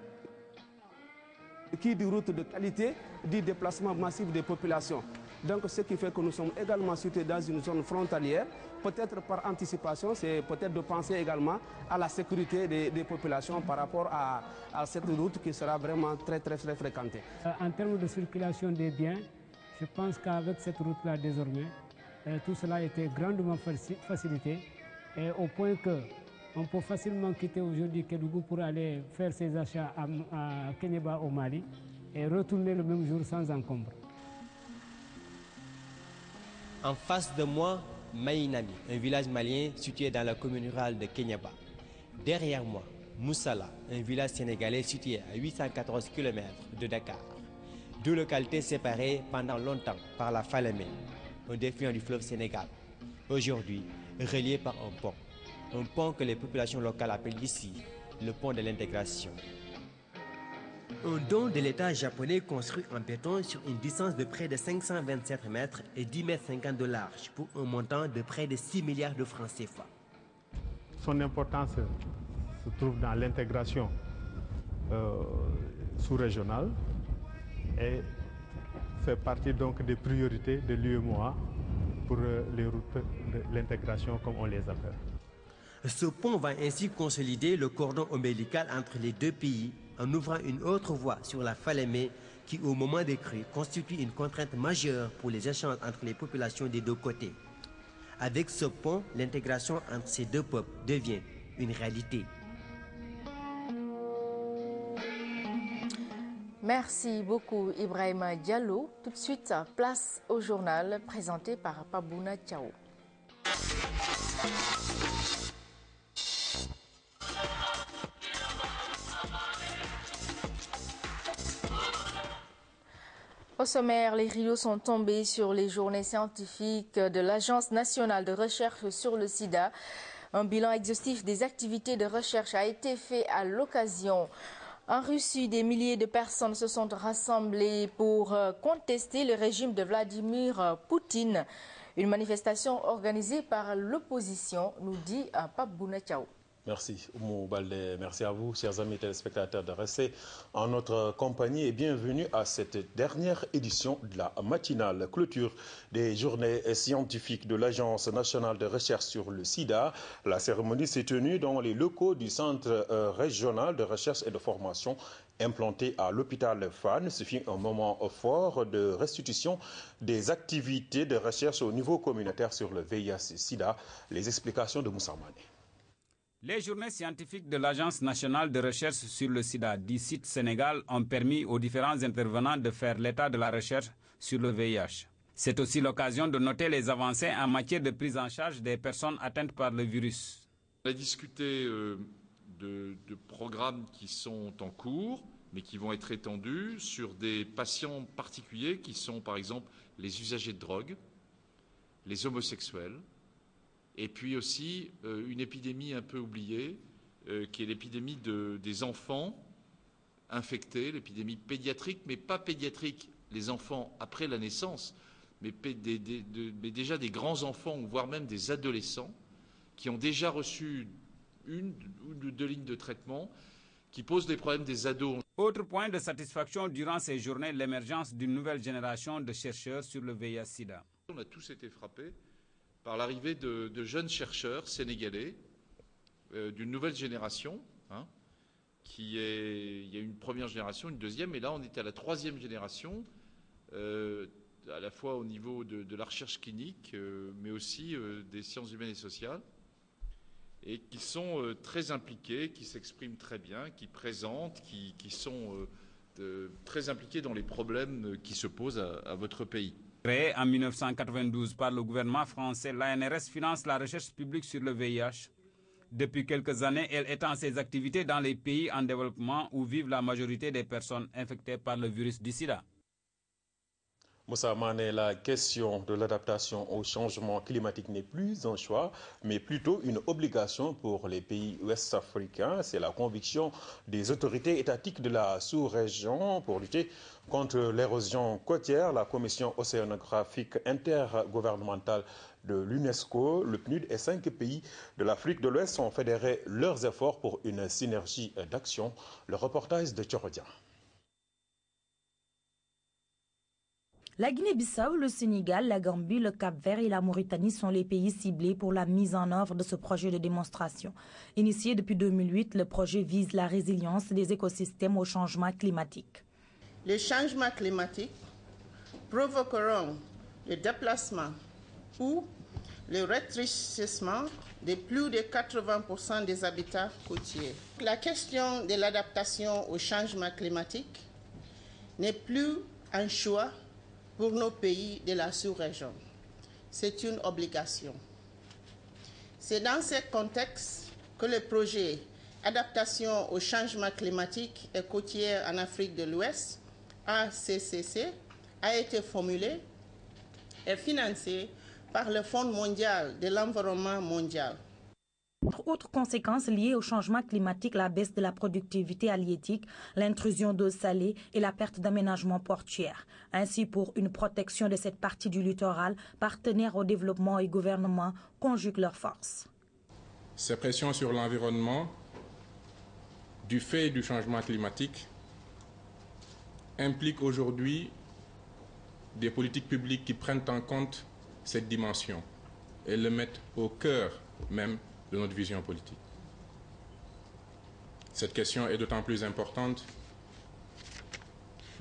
Qui dit route de qualité, dit déplacement massif des populations. Donc ce qui fait que nous sommes également situés dans une zone frontalière. Peut-être par anticipation, c'est peut-être de penser également à la sécurité des populations par rapport à cette route qui sera vraiment très fréquentée. En termes de circulation des biens, je pense qu'avec cette route-là désormais, tout cela a été grandement facilité et au point qu'on peut facilement quitter aujourd'hui Kédougou pour aller faire ses achats à Kéniéba au Mali et retourner le même jour sans encombre. En face de moi, Maïnami, un village malien situé dans la commune rurale de Kéniéba. Derrière moi, Moussala, un village sénégalais situé à 814 km de Dakar. Deux localités séparées pendant longtemps par la Falémé, un défluent du fleuve Sénégal. Aujourd'hui, relié par un pont que les populations locales appellent ici le pont de l'intégration. Un don de l'État japonais construit en béton sur une distance de près de 527 mètres et 10,50 mètres de large pour un montant de près de 6 milliards de francs CFA. Son importance se trouve dans l'intégration sous-régionale et fait partie donc des priorités de l'UEMOA pour les routes de l'intégration comme on les appelle. Ce pont va ainsi consolider le cordon ombilical entre les deux pays en ouvrant une autre voie sur la Falémé qui, au moment des crues, constitue une contrainte majeure pour les échanges entre les populations des deux côtés. Avec ce pont, l'intégration entre ces deux peuples devient une réalité. Merci beaucoup Ibrahima Diallo. Tout de suite, place au journal présenté par Pabouna Tchao. Au sommaire, les rideaux sont tombés sur les journées scientifiques de l'Agence nationale de recherche sur le sida. Un bilan exhaustif des activités de recherche a été fait à l'occasion. En Russie, des milliers de personnes se sont rassemblées pour contester le régime de Vladimir Poutine. Une manifestation organisée par l'opposition, nous dit Pape Bounatiao. Merci Oumou Baldé, merci à vous, chers amis téléspectateurs, de rester en notre compagnie et bienvenue à cette dernière édition de la matinale clôture des journées scientifiques de l'Agence nationale de recherche sur le sida. La cérémonie s'est tenue dans les locaux du Centre régional de recherche et de formation implanté à l'hôpital Fann. Ce fut un moment fort de restitution des activités de recherche au niveau communautaire sur le VIH-Sida. Les explications de Moussa Mané. Les journées scientifiques de l'Agence nationale de recherche sur le sida d'ICIT Sénégal ont permis aux différents intervenants de faire l'état de la recherche sur le VIH. C'est aussi l'occasion de noter les avancées en matière de prise en charge des personnes atteintes par le virus. On a discuté de programmes qui sont en cours, mais qui vont être étendus sur des patients particuliers qui sont par exemple les usagers de drogue, les homosexuels, et puis aussi une épidémie un peu oubliée, qui est l'épidémie des enfants infectés, l'épidémie pédiatrique, mais pas pédiatrique, les enfants après la naissance, mais déjà des grands enfants, voire même des adolescents, qui ont déjà reçu une ou deux lignes de traitement, qui posent des problèmes des ados. Autre point de satisfaction durant ces journées, l'émergence d'une nouvelle génération de chercheurs sur le VIH-Sida. On a tous été frappés par l'arrivée de jeunes chercheurs sénégalais d'une nouvelle génération. Il y a une première génération, une deuxième, et là on est à la troisième génération, à la fois au niveau de la recherche clinique, mais aussi des sciences humaines et sociales, et qui sont très impliqués, qui s'expriment très bien, qui présentent, qui sont très impliqués dans les problèmes qui se posent à votre pays. Créée en 1992 par le gouvernement français, l'ANRS finance la recherche publique sur le VIH. Depuis quelques années, elle étend ses activités dans les pays en développement où vivent la majorité des personnes infectées par le virus du sida. Moussa Mané, la question de l'adaptation au changement climatique n'est plus un choix, mais plutôt une obligation pour les pays ouest-africains. C'est la conviction des autorités étatiques de la sous-région pour lutter contre l'érosion côtière. La commission océanographique intergouvernementale de l'UNESCO, le PNUD et 5 pays de l'Afrique de l'Ouest ont fédéré leurs efforts pour une synergie d'action. Le reportage de Tchorodia. La Guinée-Bissau, le Sénégal, la Gambie, le Cap-Vert et la Mauritanie sont les pays ciblés pour la mise en œuvre de ce projet de démonstration. Initié depuis 2008, le projet vise la résilience des écosystèmes au changement climatique. Les changements climatiques provoqueront le déplacement ou le rétrécissement de plus de 80% des habitats côtiers. La question de l'adaptation au changement climatique n'est plus un choix pour nos pays de la sous-région. C'est une obligation. C'est dans ce contexte que le projet Adaptation au changement climatique et côtier en Afrique de l'Ouest, ACCC, a été formulée et financée par le Fonds mondial de l'environnement mondial. Autres conséquences liées au changement climatique, la baisse de la productivité halieutique, l'intrusion d'eau salée et la perte d'aménagement portuaire. Ainsi, pour une protection de cette partie du littoral, partenaires au développement et gouvernements conjuguent leurs forces. Ces pressions sur l'environnement, du fait du changement climatique, impliquent aujourd'hui des politiques publiques qui prennent en compte cette dimension et le mettent au cœur même de notre vision politique. Cette question est d'autant plus importante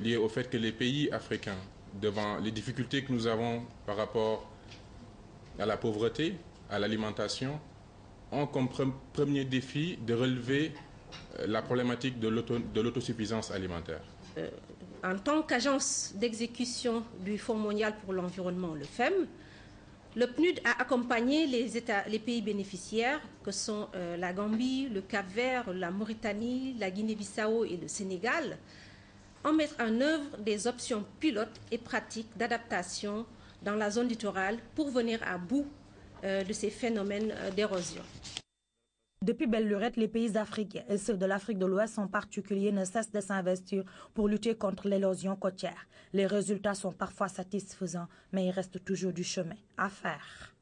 liée au fait que les pays africains, devant les difficultés que nous avons par rapport à la pauvreté, à l'alimentation, ont comme premier défi de relever la problématique de l'autosuffisance alimentaire. En tant qu'agence d'exécution du Fonds mondial pour l'environnement, le FEM, le PNUD a accompagné les pays bénéficiaires, que sont la Gambie, le Cap-Vert, la Mauritanie, la Guinée-Bissau et le Sénégal, en mettre en œuvre des options pilotes et pratiques d'adaptation dans la zone littorale pour venir à bout de ces phénomènes d'érosion. Depuis belle lurette, les pays africains et ceux de l'Afrique de l'Ouest en particulier ne cessent de s'investir pour lutter contre l'érosion côtière. Les résultats sont parfois satisfaisants, mais il reste toujours du chemin à faire.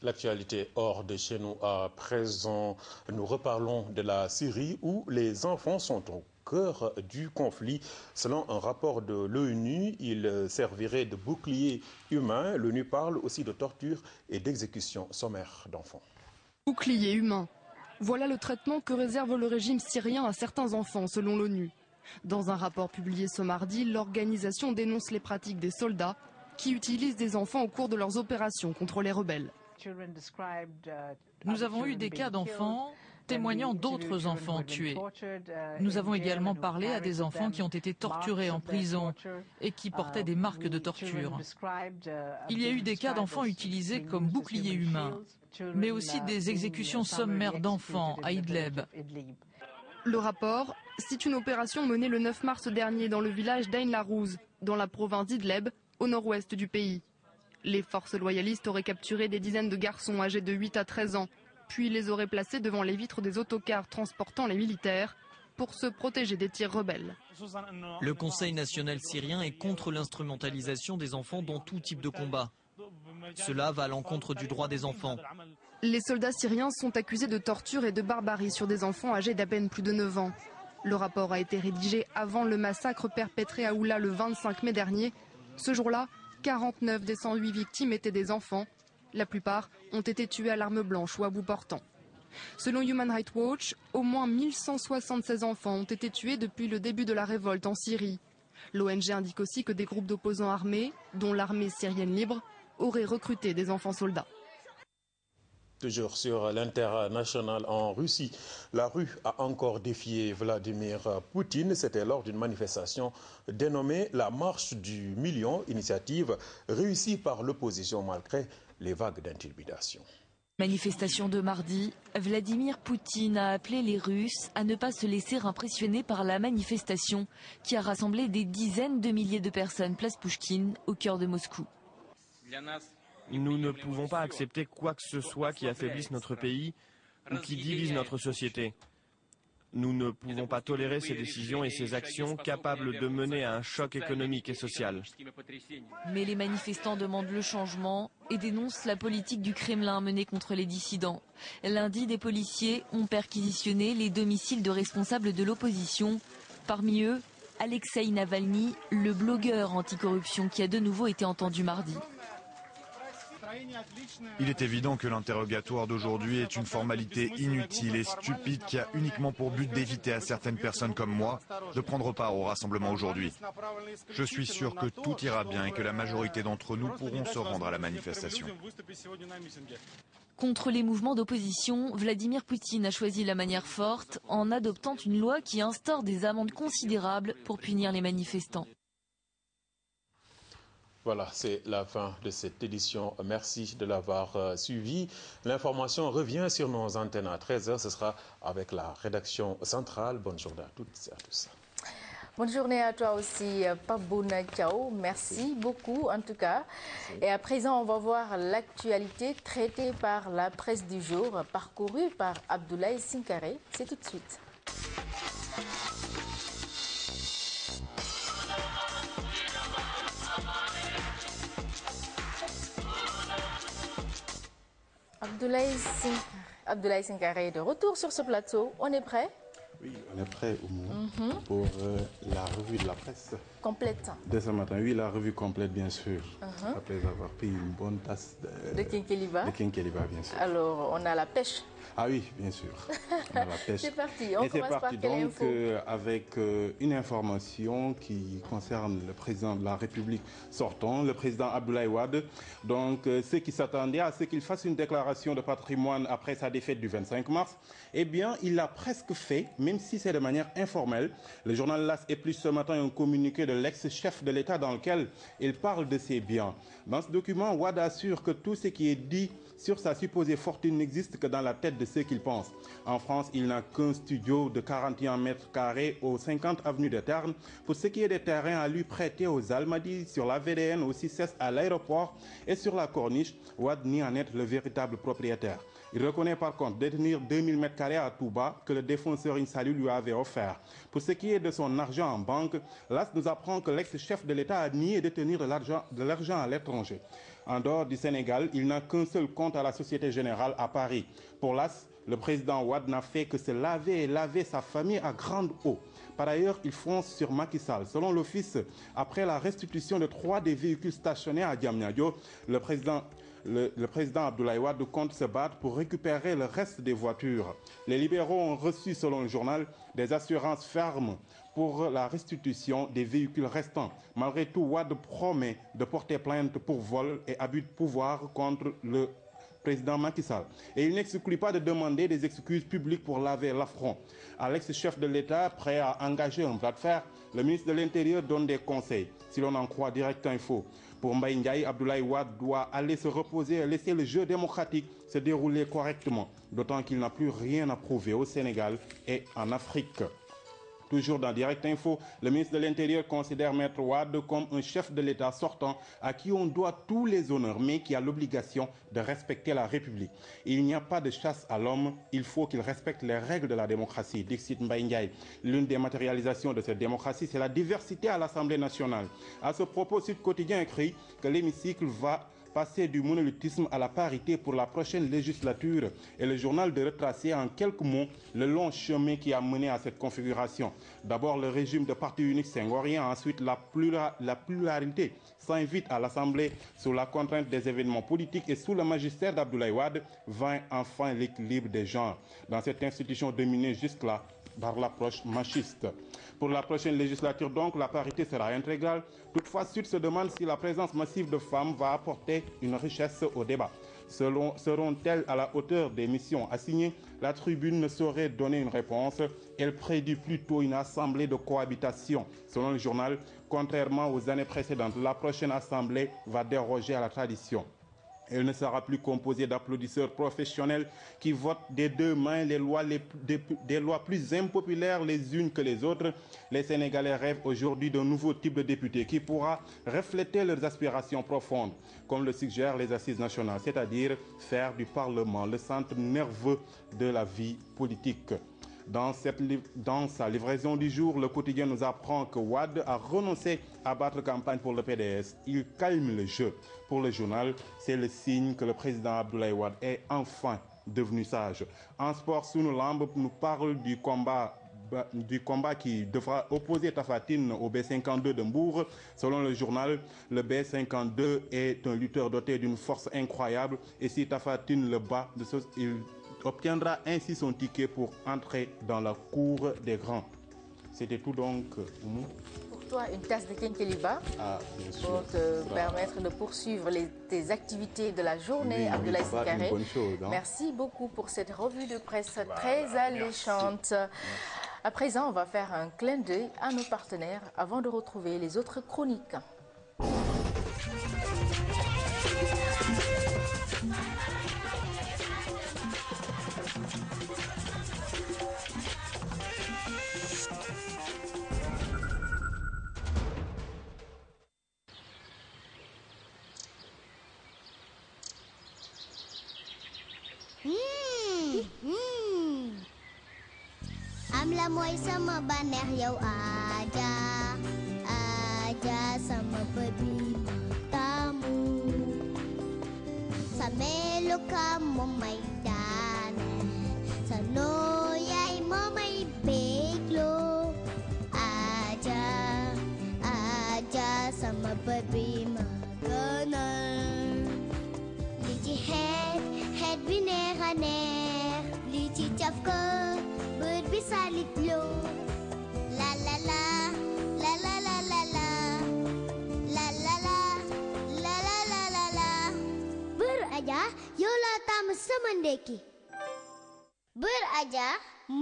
L'actualité hors de chez nous à présent, nous reparlons de la Syrie où les enfants sont au cœur du conflit. Selon un rapport de l'ONU, il servirait de bouclier humain. L'ONU parle aussi de torture et d'exécution sommaire d'enfants. Bouclier humain. Voilà le traitement que réserve le régime syrien à certains enfants, selon l'ONU. Dans un rapport publié ce mardi, l'organisation dénonce les pratiques des soldats qui utilisent des enfants au cours de leurs opérations contre les rebelles. Nous avons eu des cas d'enfants témoignant d'autres enfants tués. Nous avons également parlé à des enfants qui ont été torturés en prison et qui portaient des marques de torture. Il y a eu des cas d'enfants utilisés comme boucliers humains, mais aussi des exécutions sommaires d'enfants à Idlib. Le rapport cite une opération menée le 9 mars dernier dans le village d'Ain Larouz, dans la province d'Idlib, au nord-ouest du pays. Les forces loyalistes auraient capturé des dizaines de garçons âgés de 8 à 13 ans, puis les auraient placés devant les vitres des autocars transportant les militaires pour se protéger des tirs rebelles. Le Conseil national syrien est contre l'instrumentalisation des enfants dans tout type de combat. Cela va à l'encontre du droit des enfants. Les soldats syriens sont accusés de torture et de barbarie sur des enfants âgés d'à peine plus de 9 ans. Le rapport a été rédigé avant le massacre perpétré à Oula le 25 mai dernier. Ce jour-là, 49 des 108 victimes étaient des enfants. La plupart ont été tués à l'arme blanche ou à bout portant. Selon Human Rights Watch, au moins 1176 enfants ont été tués depuis le début de la révolte en Syrie. L'ONG indique aussi que des groupes d'opposants armés, dont l'armée syrienne libre, auraient recruté des enfants soldats. Toujours sur l'international en Russie, la rue a encore défié Vladimir Poutine. C'était lors d'une manifestation dénommée la Marche du Million, initiative réussie par l'opposition malgré les vagues d'intimidation. Manifestation de mardi, Vladimir Poutine a appelé les Russes à ne pas se laisser impressionner par la manifestation qui a rassemblé des dizaines de milliers de personnes place Pouchkine au cœur de Moscou. Nous ne pouvons pas accepter quoi que ce soit qui affaiblisse notre pays ou qui divise notre société. Nous ne pouvons pas tolérer ces décisions et ces actions capables de mener à un choc économique et social. Mais les manifestants demandent le changement et dénoncent la politique du Kremlin menée contre les dissidents. Lundi, des policiers ont perquisitionné les domiciles de responsables de l'opposition. Parmi eux, Alexei Navalny, le blogueur anticorruption qui a de nouveau été entendu mardi. Il est évident que l'interrogatoire d'aujourd'hui est une formalité inutile et stupide qui a uniquement pour but d'éviter à certaines personnes comme moi de prendre part au rassemblement aujourd'hui. Je suis sûr que tout ira bien et que la majorité d'entre nous pourront se rendre à la manifestation. Contre les mouvements d'opposition, Vladimir Poutine a choisi la manière forte en adoptant une loi qui instaure des amendes considérables pour punir les manifestants. Voilà, c'est la fin de cette édition. Merci de l'avoir suivi. L'information revient sur nos antennes à 13h. Ce sera avec la rédaction centrale. Bonne journée à toutes et à tous. Bonne journée à toi aussi, Pabouna Tchao. Merci beaucoup, en tout cas. Et à présent, on va voir l'actualité traitée par la presse du jour, parcourue par Abdoulaye Sinkaré. C'est tout de suite. Abdoulaye Sinkaré est de retour sur ce plateau. On est prêt? Oui, on est prêt pour la revue de la presse. Complète. Dès ce matin, oui, la revue complète, bien sûr. Après avoir pris une bonne tasse de Kinkeliba. De Kinkeliba, bien sûr. Alors, on a la pêche. Ah oui, bien sûr. On a la pêche. C'est parti. On commence par quelle donc info? avec une information qui concerne le président de la République sortant, le président Abdoulaye Wade. Donc, ceux qui s'attendaient à ce qu'il fasse une déclaration de patrimoine après sa défaite du 25 mars, eh bien, il l'a presque fait, même si c'est de manière informelle. Le journal L'As est plus ce matin un communiqué de l'ex-chef de l'État dans lequel il parle de ses biens. Dans ce document, Wade assure que tout ce qui est dit sur sa supposée fortune n'existe que dans la tête de ceux qu'il pense. En France, il n'a qu'un studio de 41 mètres carrés aux 50 avenue de Terne. Pour ce qui est des terrains à lui prêter aux Almadies, sur la VDN, au 6S à l'aéroport et sur la Corniche, Wade nie en être le véritable propriétaire. Il reconnaît par contre détenir 2000 mètres carrés à Touba que le défunt Serigne Saliou lui avait offert. Pour ce qui est de son argent en banque, L'As nous apprend que l'ex-chef de l'État a nié détenir de l'argent à l'étranger. En dehors du Sénégal, il n'a qu'un seul compte à la Société Générale à Paris. Pour L'As, le président Wade n'a fait que se laver et laver sa famille à grande eau. Par ailleurs, il fonce sur Macky Sall. Selon l'office, après la restitution de 3 des véhicules stationnés à Diamniadio, le président Abdoulaye Wade compte se battre pour récupérer le reste des voitures. Les libéraux ont reçu, selon le journal, des assurances fermes pour la restitution des véhicules restants. Malgré tout, Wade promet de porter plainte pour vol et abus de pouvoir contre le président Macky Sall. Et il n'exclut pas de demander des excuses publiques pour laver l'affront. À l'ex-chef de l'État, prêt à engager un bras de fer, le ministre de l'Intérieur donne des conseils, si l'on en croit Direct Info. Pour Mbaye Ndiaye, Abdoulaye Wade doit aller se reposer et laisser le jeu démocratique se dérouler correctement, d'autant qu'il n'a plus rien à prouver au Sénégal et en Afrique. Toujours dans Direct Info, le ministre de l'Intérieur considère Maître Wade comme un chef de l'État sortant à qui on doit tous les honneurs, mais qui a l'obligation de respecter la République. Il n'y a pas de chasse à l'homme, il faut qu'il respecte les règles de la démocratie. Dixit Mbaye Ndiaye. L'une des matérialisations de cette démocratie, c'est la diversité à l'Assemblée nationale. À ce propos, Sud Quotidien écrit que l'hémicycle va passer du monolithisme à la parité pour la prochaine législature et le journal de retracer en quelques mots le long chemin qui a mené à cette configuration. D'abord le régime de parti unique senghorien, ensuite la pluralité s'invite à l'Assemblée sous la contrainte des événements politiques et sous le magistère d'Abdoulaye Wade vint enfin l'équilibre des genres dans cette institution dominée jusque-là par l'approche machiste. Pour la prochaine législature, donc, la parité sera intégrale. Toutefois, Sud se demande si la présence massive de femmes va apporter une richesse au débat. Seront-elles à la hauteur des missions assignées? La tribune ne saurait donner une réponse. Elle prédit plutôt une assemblée de cohabitation. Selon le journal, contrairement aux années précédentes, la prochaine assemblée va déroger à la tradition. Elle ne sera plus composée d'applaudisseurs professionnels qui votent des deux mains des lois plus impopulaires les unes que les autres. Les Sénégalais rêvent aujourd'hui d'un nouveau type de député qui pourra refléter leurs aspirations profondes, comme le suggèrent les assises nationales, c'est-à-dire faire du Parlement le centre nerveux de la vie politique. Dans sa livraison du jour, le quotidien nous apprend que Wade a renoncé à battre campagne pour le PDS. Il calme le jeu. Pour le journal, c'est le signe que le président Abdoulaye Wade est enfin devenu sage. En sport, Sunu Lamb nous parle du combat qui devra opposer Tapha Tine au B52 de Mbour. Selon le journal, le B52 est un lutteur doté d'une force incroyable et si Tapha Tine le bat, il obtiendra ainsi son ticket pour entrer dans la cour des grands. C'était tout donc, Oumou. Pour toi, une tasse de Kinkeliba pour te permettre de poursuivre tes activités de la journée, Abdoulaye Sinkaré. Merci beaucoup pour cette revue de presse très alléchante. À présent, on va faire un clin d'œil à nos partenaires avant de retrouver les autres chroniques. am la mooy sama bànneex yow Adja Adja sama bëbi taamu sa melukaan moo may daane sa nooyaay moo may bégloo Adja Adja sama bëbi ma gënal li ci xeet bi neex a neex li ci caf ko bët bi salit loo la la la la la la la la la la la la la la la la bër Adja yow laa tàmm sama ndekki bër Adja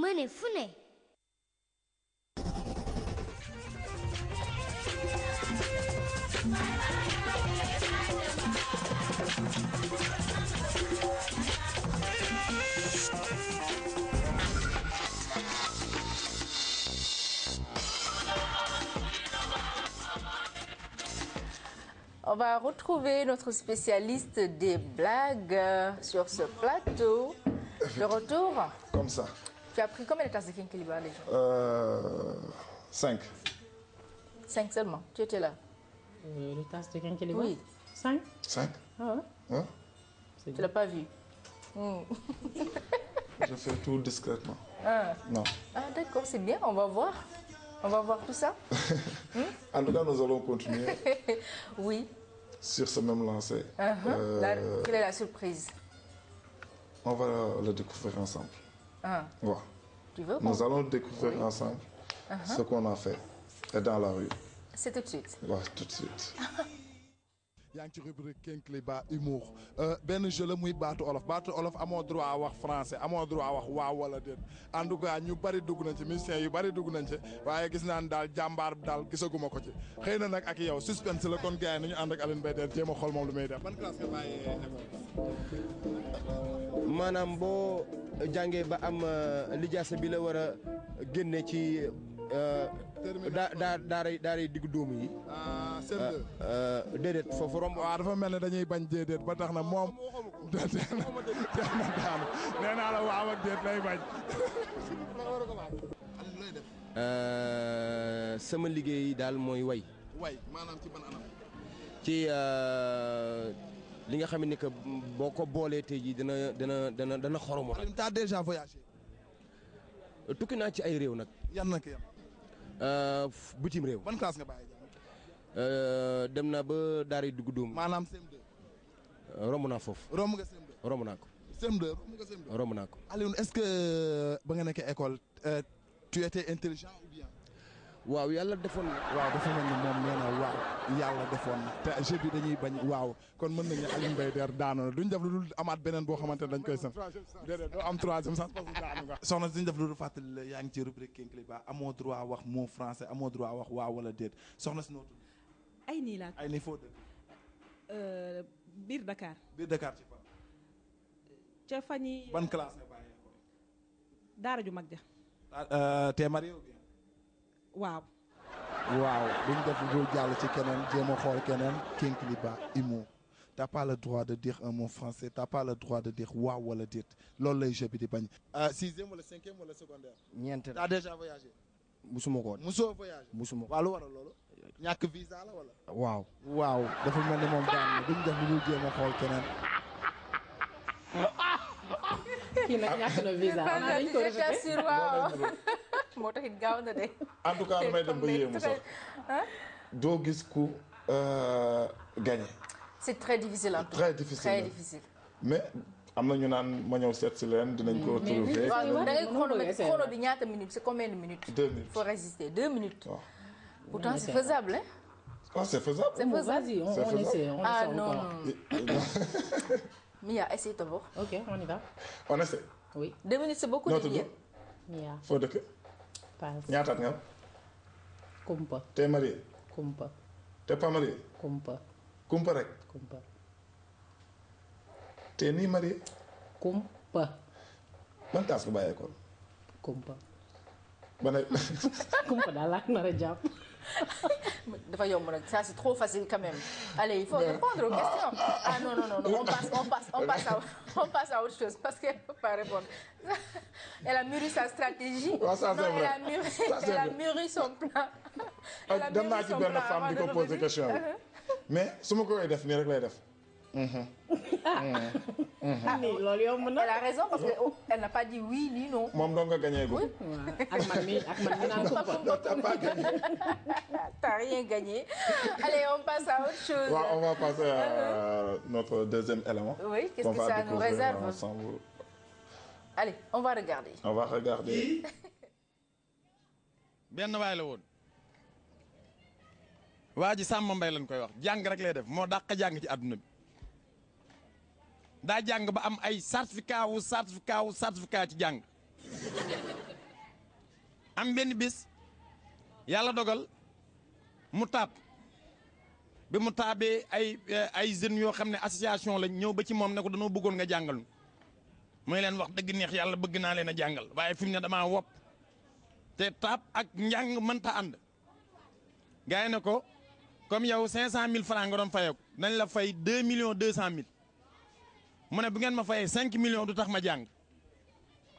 mëne fu ne On va retrouver notre spécialiste des blagues sur ce plateau. De retour. Comme ça. Tu as pris combien de tasses de Kinkeliba déjà 5. 5 seulement. Tu étais là. Les tasses de Kinkeliba? Oui. 5. 5. Ah ouais. Hein? Tu l'as pas vu. Je fais tout discrètement. Ah. Non. Ah d'accord, c'est bien. On va voir. On va voir tout ça. En tout cas, nous allons continuer. Oui. Sur ce même lancer. Quelle est la surprise? On va le découvrir ensemble. Ouais. Tu veux Nous allons découvrir ensemble ce qu'on a fait. Et dans la rue. C'est tout de suite. Ouais, tout de suite. yaa ngi ci rubrique Kinkeliba humour benn jeu la muy baatu olof amoo droit wax français amoo droit wax waaw wala déet en tout cas ñu bari dugg nañ ci musiciens yu bari dugg nañ ci waaye gis naan daal jàmbaar daal gisaguma ko ci xëy na nag ak yow suspense la kon gars yi nañu ànd ak Alioune Mbaye jéem a xool moom lu muy def ban classe nga bàyyee maanaam boo jàngee ba am lijaasa bi la war a génne ci daaray diggu dóomu yi. CM2. déedéet foofu romb. waaw dafa mel ne dañuy bañ déedéet ba tax na moom. nee naa la waaw ak déet lay bañ. sama liggéey daal mooy way. way maanaam ci ban anam. ci li nga xam ne que boo ko boolee tey jii dana xoromu. t'as déjà voyagé. tukki naa ci ay réew nag. yan nag yan. bitim réew. ban classe nga bàyyi dem naa ba daara dugg dóomu. maanaam CM2. romb naa foofu. romb nga CM2. romb naa ko. CM2 romb nga CM2. romb naa ko. Alioune est-ce que ba nga nekkee école tu étais intelligent ou bien. waaw yàlla defoon. waaw dafa mel ni moom nee na waaw yàlla defoon na te jeu bi dañuy bañ waaw kon mën nañu Alioune Mbaye Der daanu na duñ def lu dul amaat beneen boo xamante ne dañ koy sant déedéet doo am troisième sens parce que daanu nga. soxna si duñ def lu dul fàttali yaa ngi ci rubrique Kinkeliba amoo droit wax mot français amoo droit wax waaw wala déet soxna si noo tudd. ay nii laa ay nii foo dëkk. biir Dakar. biir Dakar ci fa. ca fan yi ban classe nga bàyyee ko. daara ju mag ja. t'es marié ou bien. waaw. waaw duñ def lu dul jàll ci keneen jéem a xool keneen Kinkeliba humour t'as pas le droit de dire un mot français t'as pas le droit de dire waaw wala déet loolu lay jeu bi di bañ. 6e wala 5e wala secondaire. ñeent t'as déjà voyagé. musuma ko. musoo voyagé. musuma ko. waaw lu waral loolu. ñàkk visa la wala. waaw. waaw dafa mel ni moom daan na duñ def lu dul jéem a xool keneen. kii nag ñàkk na visa. dañ ko rejeté waaw. moo taxit gaaw na de. en tout cas damay dem ba yéemu sax. doo gis ku gagné. c'est très difficile en tout cas. très difficile très difficile. mais am na ñu naan ma ñëw seet si leen dinañ ko trouver. waaw da ngay chrono bi ñaata minutes c'est combien de minutes. 2 minutes. faut résister 2 minutes. waaw. pourtant c'est faisable hein. ah c'est faisable. c'est faisable. Vas-y, on essaie. Ah non non. Mia, essaye d'abord. Ok, on y va. On essaie. Oui. 2 minutes c'est beaucoup de bien. Mia. foo dëkk. Passe. ñaata at nga am. Kumpa. t'es marié. Kumpa. t'es pas marié. Kumpa. Kumpa rek. Kumpa. t'es ni marié. Kumpa. ban taas nga bàyyi école. Kumpa. ba ne. Kumpa daal laa nar a jàpp. dafa yomb nag ça c'est trop facile quand même. Allez il faut répondre aux questions. Ah non on passe à autre chose parce qu'elle ne peut pas répondre. Elle a mûri sa stratégie. Ouais, ça, non, elle a mûri son plan. dem naa ci benn femme di ko poser question bi mais su ma koy def nii rek lay def. Elle a raison parce qu'elle n'a pas dit oui ni non. moom dong nga gagné gu. ak man mi naan ko ba. T'as pas gagné. T'as rien gagné. Allez, on passe à autre chose. Ouais, on va passer à notre deuxième élément. Oui, qu'est-ce que ça nous réserve? Ensemble. Allez, on va regarder. On va regarder. benn waay la woon waa ji Samba Mbaye lañ koy wax jàng rek lay def moo dàq jàng ci àdduna bi daa jàng ba am ay certificat ci jàng am benn bis yàlla dogal mu taab bi mu taabee ay jeunes yoo xam ne association lañ ñëw ba ci moom ne ko dañoo bëggoon nga jàngal ñu muy leen wax dëgg neex yàlla bëgg naa leen a jàngal waaye fi mu ne damaa wopp te taab ak njàng mënta ànd gars yi ne ko comme yow 500 000 francs nga doon fayeeku nañ la fay 2 millions 200 000 mu ne bu ngeen ma fayee 5 millions du tax ma jàng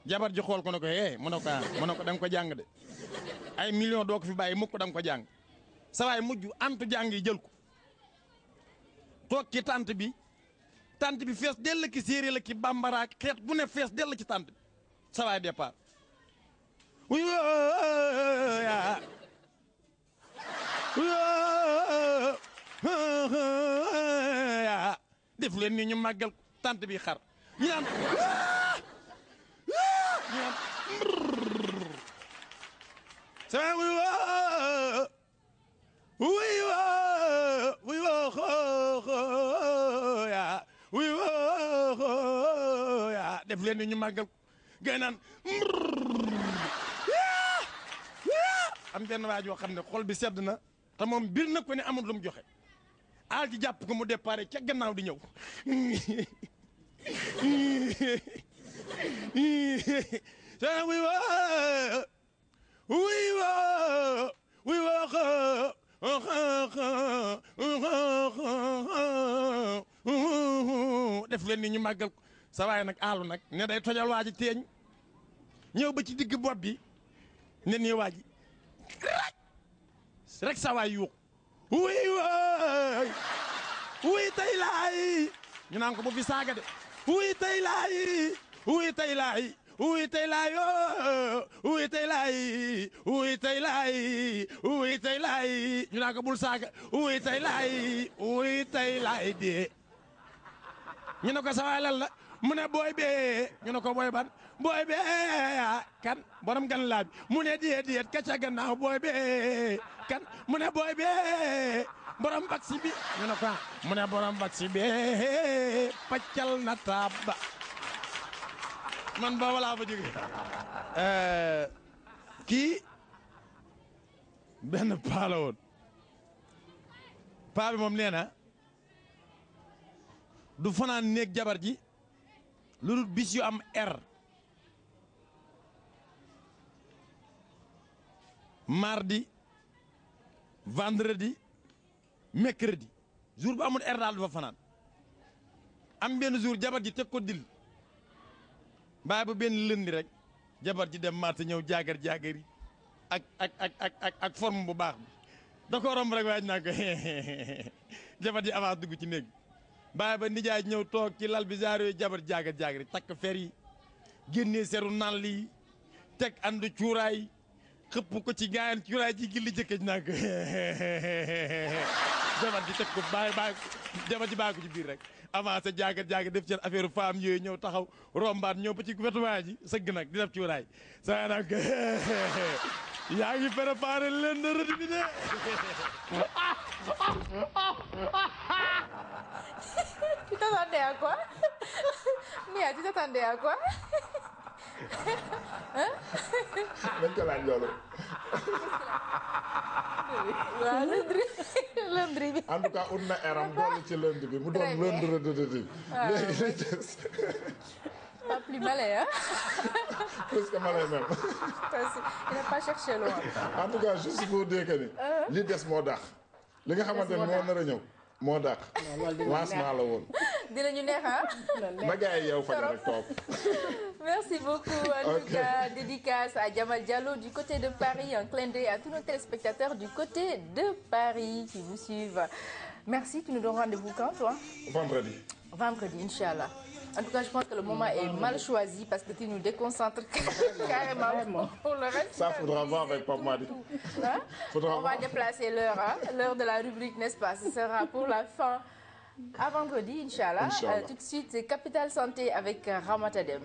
jabar ji xool ko ne ko mu ne ko da nga ko jàng de ay millions doo ko fi bàyyi mukk da nga ko jàng sa waay mujj antu jàng yi jël ko toog ci tant bi fees dell ki séeréer la ki bambara xeet bu ne fees dell ci tant bi sa waay départ def leen ni ñu màggal tant bi xar ñu naan sama def leen ni ñu màggal gay naan am benn waa joo xam ne xol bi sedd na te moom bir na ko ne amul lu mu joxe aal ci jàpp ko mu déparé ca gannaaw di ñëw def leen ni ñu màggal ko sa waay nag aalu nag ne day tojal waa ji teeñ ñëw ba ci digg bopp bi ne nii waa ji rek sa waay yuux wuy tey laay ñu naan ko bu fi saaga de wuy tey laay wuy tey laay wuy tey laay wuy tey laay wuy tey laay wuy tey laay ñu naan ko bul saaga wuy tey laay dee ñu ne ko sa waay lan la mu ne booy bee ñu ne ko booy ban booy bee kan borom gan laaj mu ne déet ka ca gannaaw booy bee kan mu ne booy bee borom vaccin bi ñu ne ko mu ne borom vaccin bi paccal na taaba man booba laa fa jóge kii benn paa la woon paa bi moom nee na du fanaan néeg jabar ji lu dul bis yu am mardi vendredi mercredi jour bu amul daal du fa fanaan am benn jour jabar ji teg ko dil bàyyi ba benn lëndi rek jabar ji dem marché ñëw jaagar yi ak forme bu baax bi da ko romb rek waaj naa ko jabar ji avance dugg ci néeg bàyyi ba nijaay ñëw toog ci lal bi genre yooyu jabar jaagar yi takk fer yi génnee seru naan lii teg andu cuuraay xëpp ko ci gaayan cuuraay ci gilli jëkkëj naa ko jabar ji teg ko bàyyi jabar ji bàyyi ko ci biir rek avancé jaagar def seen affaire femme yooyu ñëw taxaw rombaat ñëw ba ci wetuwaa ji sëgg nag di def cuuraay saa nag yaa ngi préparé leen de rëdd bi de Tu t'attendais à quoi? Mia, tu t'attendais à quoi? nañ ko laaj loolu. waaw lëndri bi. en tout cas ut na eram dolli ci lënd bi mu doon lënd rëdd. léegi pas plus malin, hein? Plus que malin même. Il n'a pas cherché loin. En tout cas juste pour dire que ni. li des moo dàq. li nga xamante ne moo nar a ñëw moo dàq. lancement la woon. dinañu neex ah. na gars yi yow fa rek toog. Merci beaucoup. En tout cas, dédicace à Jamal Diallo du côté de Paris. Un clin d'œil à tous nos téléspectateurs du côté de Paris qui vous suivent. Merci. Tu nous donnes rendez-vous quand, toi? Vendredi. Vendredi, Inch'Allah. En tout cas, je pense que le moment est mal choisi parce que tu nous déconcentres carrément pour le reste. Ça, faudra voir avec Pape Madi. Hein? On va déplacer l'heure, hein? L'heure de la rubrique, n'est-ce pas? Ce sera pour la fin. À vendredi, Inch'Allah. Tout de suite, c'est Capital Santé avec Ramatadem.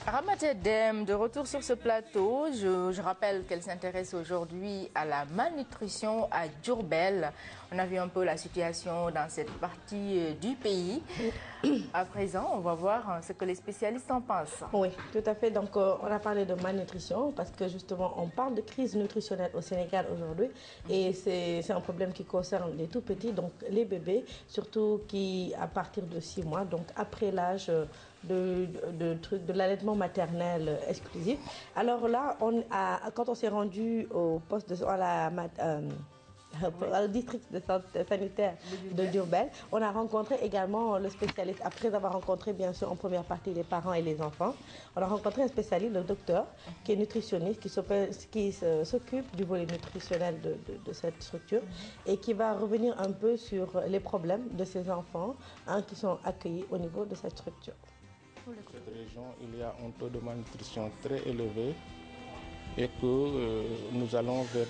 Ramatadem, de retour sur ce plateau, je rappelle qu'elle s'intéresse aujourd'hui à la malnutrition à Diourbel. On a vu un peu la situation dans cette partie du pays. À présent, on va voir ce que les spécialistes en pensent. Oui, tout à fait. Donc, on a parlé de malnutrition parce que justement, on parle de crise nutritionnelle au Sénégal aujourd'hui. Et c'est un problème qui concerne les tout petits, donc les bébés, surtout qui à partir de 6 mois, donc après l'âge de l'allaitement maternel exclusif. Alors là, quand on s'est rendu au poste au district de santé sanitaire de Diourbel, on a rencontré également le spécialiste, après avoir rencontré bien sûr en première partie les parents et les enfants, on a rencontré un spécialiste, le docteur, qui est nutritionniste, qui s'occupe du volet nutritionnel de cette structure et qui va revenir un peu sur les problèmes de ces enfants qui sont accueillis au niveau de cette structure. Dans cette région, il y a un taux de malnutrition très élevé et que nous allons vers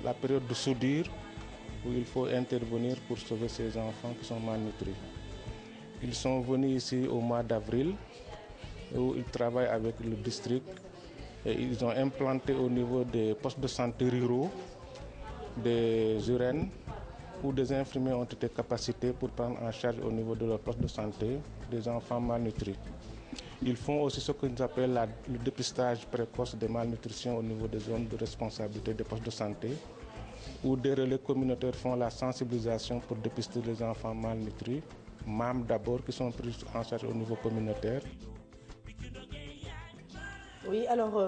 la période de soudure où il faut intervenir pour sauver ces enfants qui sont malnutris. Ils sont venus ici au mois d'avril où ils travaillent avec le district et ils ont implanté au niveau des postes de santé ruraux des urènes où des infirmiers ont été capacités pour prendre en charge au niveau de leur poste de santé des enfants malnutris. Ils font aussi ce que nous appelons le dépistage précoce des malnutrition au niveau des zones de responsabilité des postes de santé, où des relais communautaires font la sensibilisation pour dépister les enfants malnutris, MAM d'abord, qui sont pris en charge au niveau communautaire. Oui, alors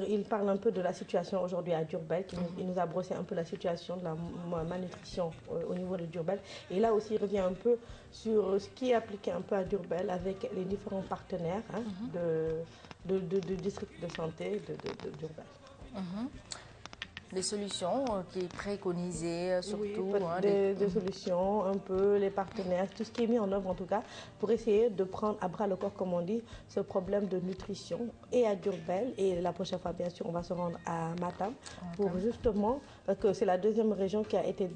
il parle un peu de la situation aujourd'hui à Diourbel, il nous a brossé un peu la situation de la malnutrition au niveau de Diourbel. Et là aussi, il revient un peu sur ce qui est appliqué un peu à Diourbel avec les différents partenaires du district de santé de Diourbel. Des solutions qui est préconisées, surtout. Oui, des solutions, un peu, les partenaires, tout ce qui est mis en œuvre en tout cas, pour essayer de prendre à bras le corps, comme on dit, ce problème de nutrition et à Diourbel. Et la prochaine fois, bien sûr, on va se rendre à Matam pour justement, parce que c'est la deuxième région qui a été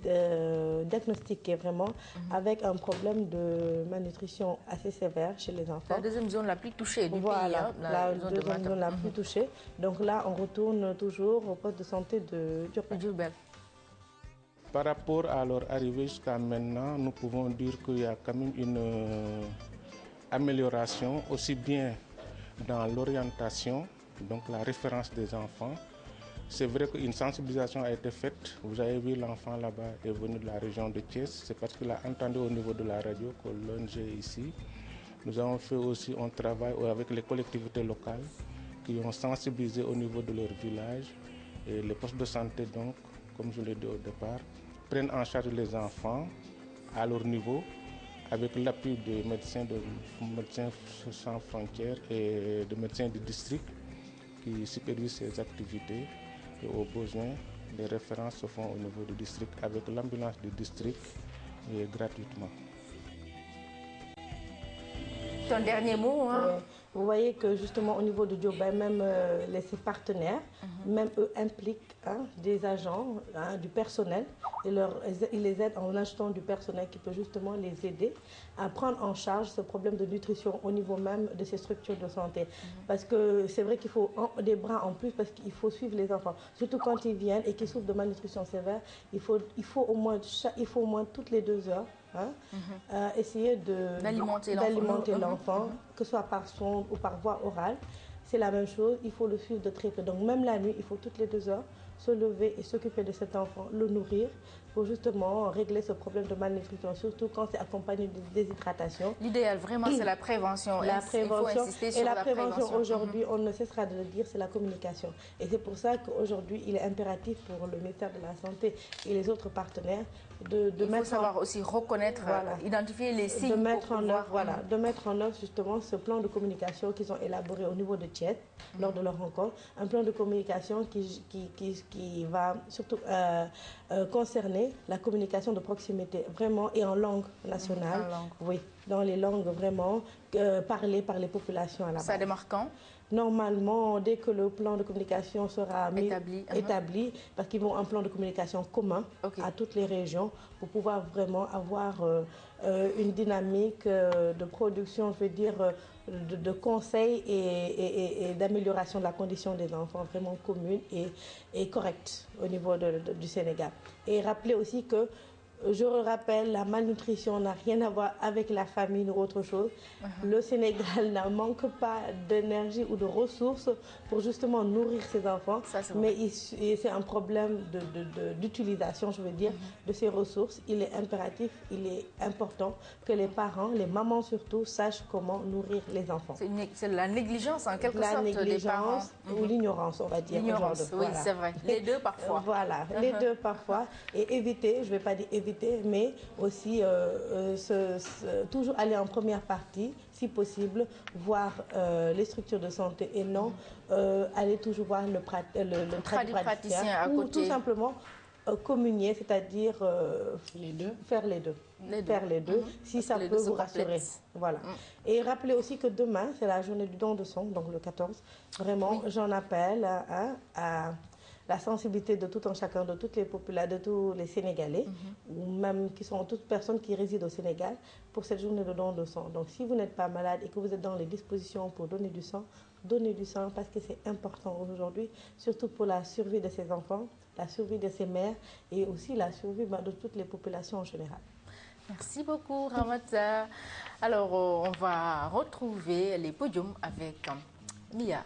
diagnostiquée vraiment avec un problème de malnutrition assez sévère chez les enfants. La deuxième zone la plus touchée du pays. Voilà, la deuxième zone la plus touchée. Donc là, on retourne toujours au poste de santé de Diourbel. Par rapport à leur arrivée jusqu'à maintenant, nous pouvons dire qu'il y a quand même une amélioration, aussi bien dans l'orientation, donc la référence des enfants. C'est vrai qu'une sensibilisation a été faite. Vous avez vu, l'enfant là-bas est venu de la région de Thiès. C'est parce qu'il a entendu au niveau de la radio que l'ONG est ici. Nous avons fait aussi un travail avec les collectivités locales qui ont sensibilisé au niveau de leur village. Et les postes de santé, donc, comme je l'ai dit au départ, prennent en charge les enfants à leur niveau avec l'appui des médecins sans frontières et des médecins du district qui supervisent ces activités. Et au besoin, les références se font au niveau du district avec l'ambulance du district et gratuitement. Ton dernier mot, hein? Vous voyez que justement au niveau de Diourbel, même ses partenaires, même eux impliquent des agents, du personnel, et ils les aident en achetant du personnel qui peut justement les aider à prendre en charge ce problème de nutrition au niveau même de ces structures de santé. Parce que c'est vrai qu'il faut des bras en plus parce qu'il faut suivre les enfants. Surtout quand ils viennent et qu'ils souffrent de malnutrition sévère, il faut au moins toutes les 2 heures essayer d'alimenter l'enfant, que ce soit par sonde ou par voie orale. C'est la même chose, il faut le suivre de très près. Donc même la nuit, il faut toutes les 2 heures se lever et s'occuper de cet enfant, le nourrir, pour justement régler ce problème de malnutrition, surtout quand c'est accompagné de déshydratation. L'idéal, vraiment, c'est la prévention. La prévention. Il faut insister sur et la la prévention, aujourd'hui, on ne cessera de le dire, c'est la communication. Et c'est pour ça qu'aujourd'hui, il est impératif pour le ministère de la Santé et les autres partenaires de il faut savoir aussi reconnaître, identifier les signes de mettre en œuvre, de mettre en œuvre justement ce plan de communication qu'ils ont élaboré au niveau de Thiès lors de leur rencontre, un plan de communication qui va surtout concerner la communication de proximité vraiment et en langue nationale, oui, dans les langues vraiment parlées par les populations à la base. Ça démarre quand? Normalement, dès que le plan de communication sera établi, parce qu'ils vont un plan de communication commun à toutes les régions pour pouvoir vraiment avoir une dynamique de production, je veux dire, de conseils et d'amélioration de la condition des enfants vraiment commune et correcte au niveau du Sénégal. Et rappeler aussi que, je rappelle, la malnutrition n'a rien à voir avec la famine ou autre chose. Le Sénégal ne manque pas d'énergie ou de ressources pour justement nourrir ses enfants, mais c'est un problème d'utilisation, je veux dire, de ces ressources. Il est impératif, il est important que les parents, les mamans surtout, sachent comment nourrir les enfants. C'est la négligence en quelque sorte des parents. Ou l'ignorance, on va dire. L'ignorance, oui, c'est vrai. Les deux parfois. Voilà, les deux parfois. Et éviter, je ne vais pas dire éviter, mais aussi toujours aller en première partie, si possible, voir les structures de santé et non aller toujours voir le praticien à ou côté. tout simplement communier, c'est-à-dire faire les deux. Faire les deux, si ça peut vous rassurer. Voilà. Et rappelez aussi que demain, c'est la journée du don de sang, donc le 14. Vraiment, j'en appelle à la sensibilité de tout un chacun, de toutes les populations, de tous les Sénégalais, ou même qui sont toutes personnes qui résident au Sénégal, pour cette journée de don de sang. Donc si vous n'êtes pas malade et que vous êtes dans les dispositions pour donner du sang parce que c'est important aujourd'hui, surtout pour la survie de ces enfants, la survie de ces mères et aussi la survie de toutes les populations en général. Merci beaucoup, Ramata. Alors, on va retrouver les podiums avec Mia.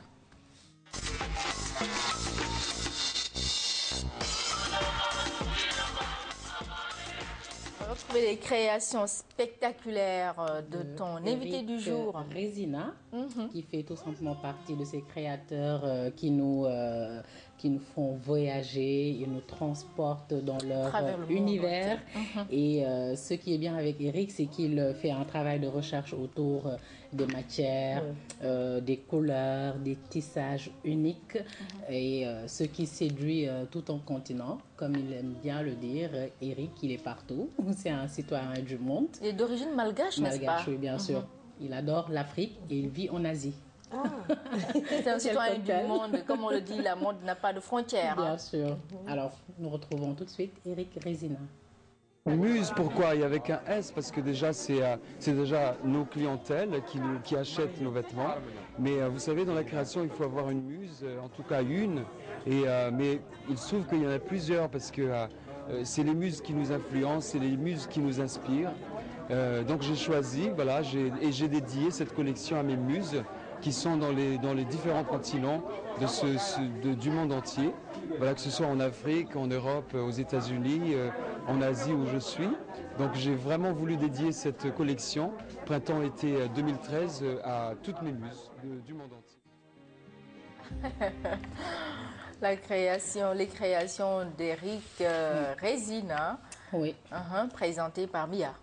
Retrouver les créations spectaculaires de ton invité du jour. Résina, qui fait tout simplement partie de ces créateurs qui nous font voyager, ils nous transportent dans leur univers. Et ce qui est bien avec Eric, c'est qu'il fait un travail de recherche autour des matières, des couleurs, des tissages uniques. Et ce qui séduit tout un continent, comme il aime bien le dire, Eric, il est partout. C'est un citoyen du monde. Il est d'origine malgache, n'est-ce pas? Malgache, oui, bien sûr. Il adore l'Afrique et il vit en Asie. C'est un citoyen du monde. Comme on le dit, le monde n'a pas de frontières. Bien sûr. Alors, nous retrouvons tout de suite Eric Résina. Muse, pourquoi? Il y avait qu'un S, parce que déjà, c'est déjà nos clientèles qui achètent nos vêtements. Mais vous savez, dans la création, il faut avoir une muse, en tout cas une. Mais il se trouve qu'il y en a plusieurs, parce que c'est les muses qui nous influencent, c'est les muses qui nous inspirent. Donc j'ai choisi, voilà, et j'ai dédié cette collection à mes muses, qui sont dans les différents continents du monde entier, voilà, que ce soit en Afrique, en Europe, aux États-Unis, en Asie où je suis. Donc j'ai vraiment voulu dédier cette collection printemps-été 2013 à toutes mes muses du monde entier. Les créations d'Eric Résina, présentées par Mia.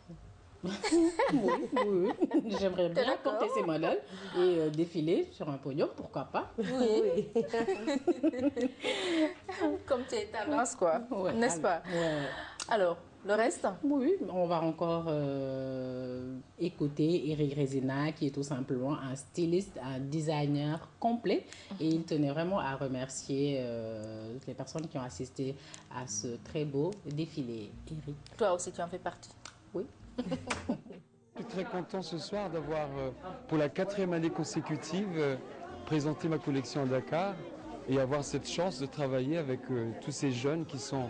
Oui. J'aimerais bien porter ces modèles et défiler sur un podium, pourquoi pas? Oui. Comme tu es tendance, quoi, n'est-ce pas? Alors, le reste? Oui, on va encore écouter Eric Résina, qui est tout simplement un styliste, un designer complet. Et il tenait vraiment à remercier les personnes qui ont assisté à ce très beau défilé. Eric. Toi aussi, tu en fais partie? Oui. Je suis très content ce soir d'avoir, pour la 4e année consécutive, présenté ma collection à Dakar et avoir cette chance de travailler avec tous ces jeunes qui sont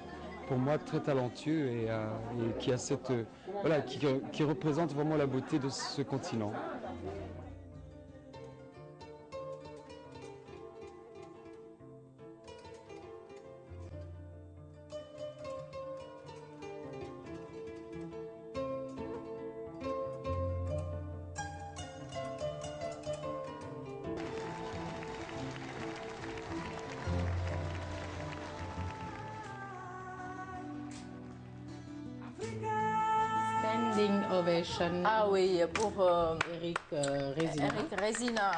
pour moi très talentueux et qui a qui représentent vraiment la beauté de ce continent. standing ovation. Ah oui, pour Eric Resina. Eric Resina.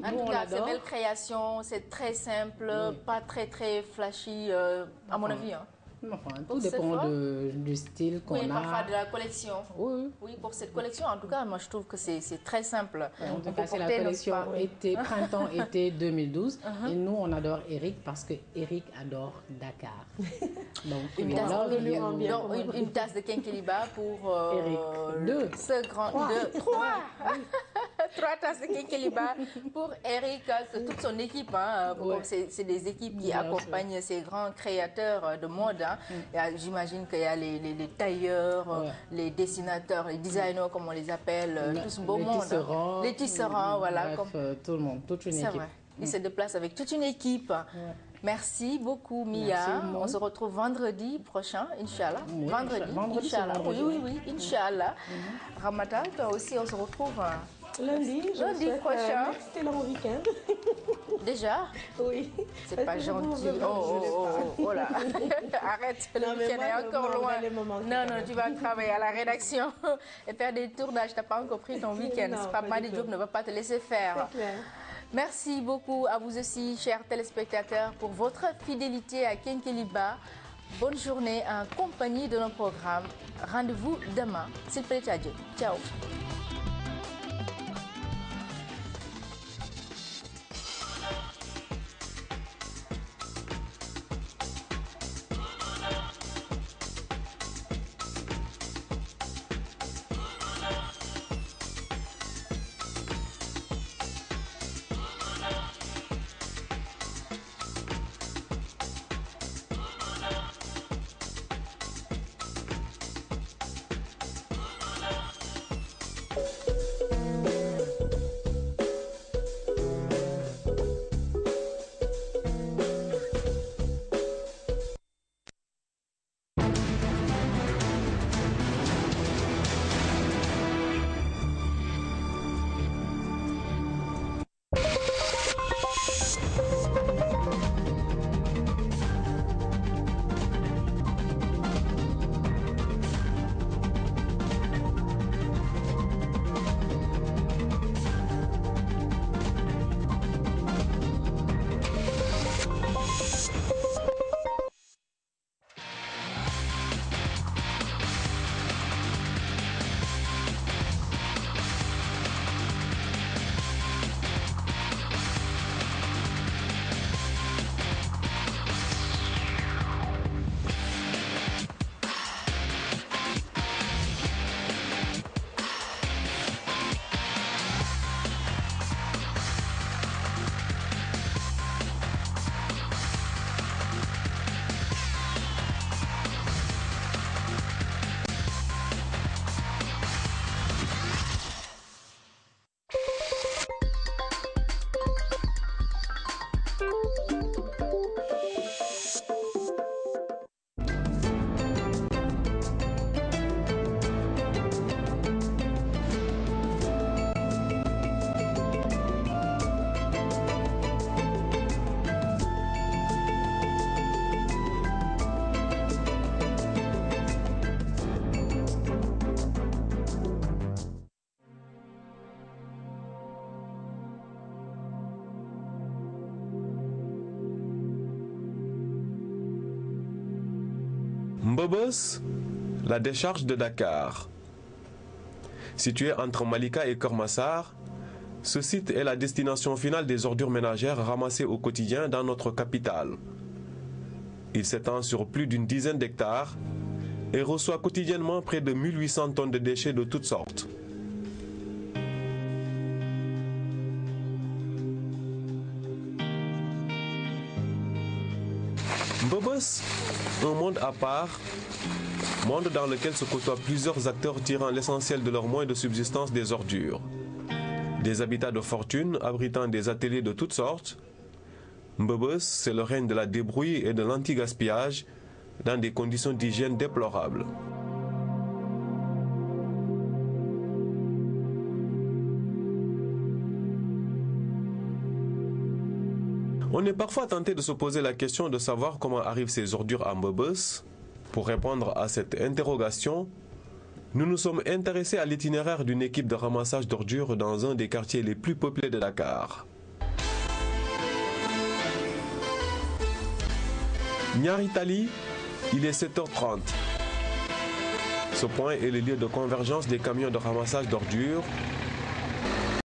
En tout cas, c'est belle création, c'est très simple, pas très flashy, à mon avis. Hein. Enfin, tout dépend du style qu'on a. Oui, parfois de la collection. Oui. Oui, pour cette collection, en tout cas, moi je trouve que c'est très simple. En tout cas, c'est la collection printemps-été 2012. Et nous, on adore Eric parce que Eric adore Dakar. Donc, une tasse de Kenkeliba pour Eric. Ce grand... Trois tasses de Kenkeliba pour Eric, toute son équipe. Hein, c'est des équipes qui accompagnent ces grands créateurs de mode. Hein. J'imagine qu'il y a les tailleurs, les dessinateurs, les designers, comme on les appelle, tout ce beau monde. Les tisserands, voilà. Bref, tout le monde, toute une équipe. Vrai. Ils se déplacent avec toute une équipe. Merci beaucoup, Mia. On se retrouve vendredi prochain, Inch'Allah. Oui, vendredi, Inch'Allah. Oui, Inch'Allah. Ramata, toi aussi, on se retrouve lundi prochain. Excellent week-end. Déjà? Oui. C'est pas gentil. Oh là. Arrête, le week-end est encore loin. Non, tu vas travailler à la rédaction et faire des tournages. Tu n'as pas encore pris ton week-end. Papa Diop ne va pas te laisser faire. C'est clair. Merci beaucoup à vous aussi, chers téléspectateurs, pour votre fidélité à Kenkeliba. Bonne journée en compagnie de nos programmes. Rendez-vous demain. S'il plaît, adieu. Ciao. Mbobos, la décharge de Dakar. Situé entre Malika et Keur Massar, ce site est la destination finale des ordures ménagères ramassées au quotidien dans notre capitale. Il s'étend sur plus d'une dizaine d'hectares et reçoit quotidiennement près de 1800 tonnes de déchets de toutes sortes. Mbobos, un monde à part, monde dans lequel se côtoient plusieurs acteurs tirant l'essentiel de leurs moyens de subsistance des ordures. Des habitats de fortune abritant des ateliers de toutes sortes. Mbobos, c'est le règne de la débrouille et de l'anti-gaspillage dans des conditions d'hygiène déplorables. On est parfois tenté de se poser la question de savoir comment arrivent ces ordures à Mbobos. Pour répondre à cette interrogation, Nous nous sommes intéressés à l'itinéraire d'une équipe de ramassage d'ordures dans un des quartiers les plus peuplés de Dakar. Niaritali, il est 7h30. Ce point est le lieu de convergence des camions de ramassage d'ordures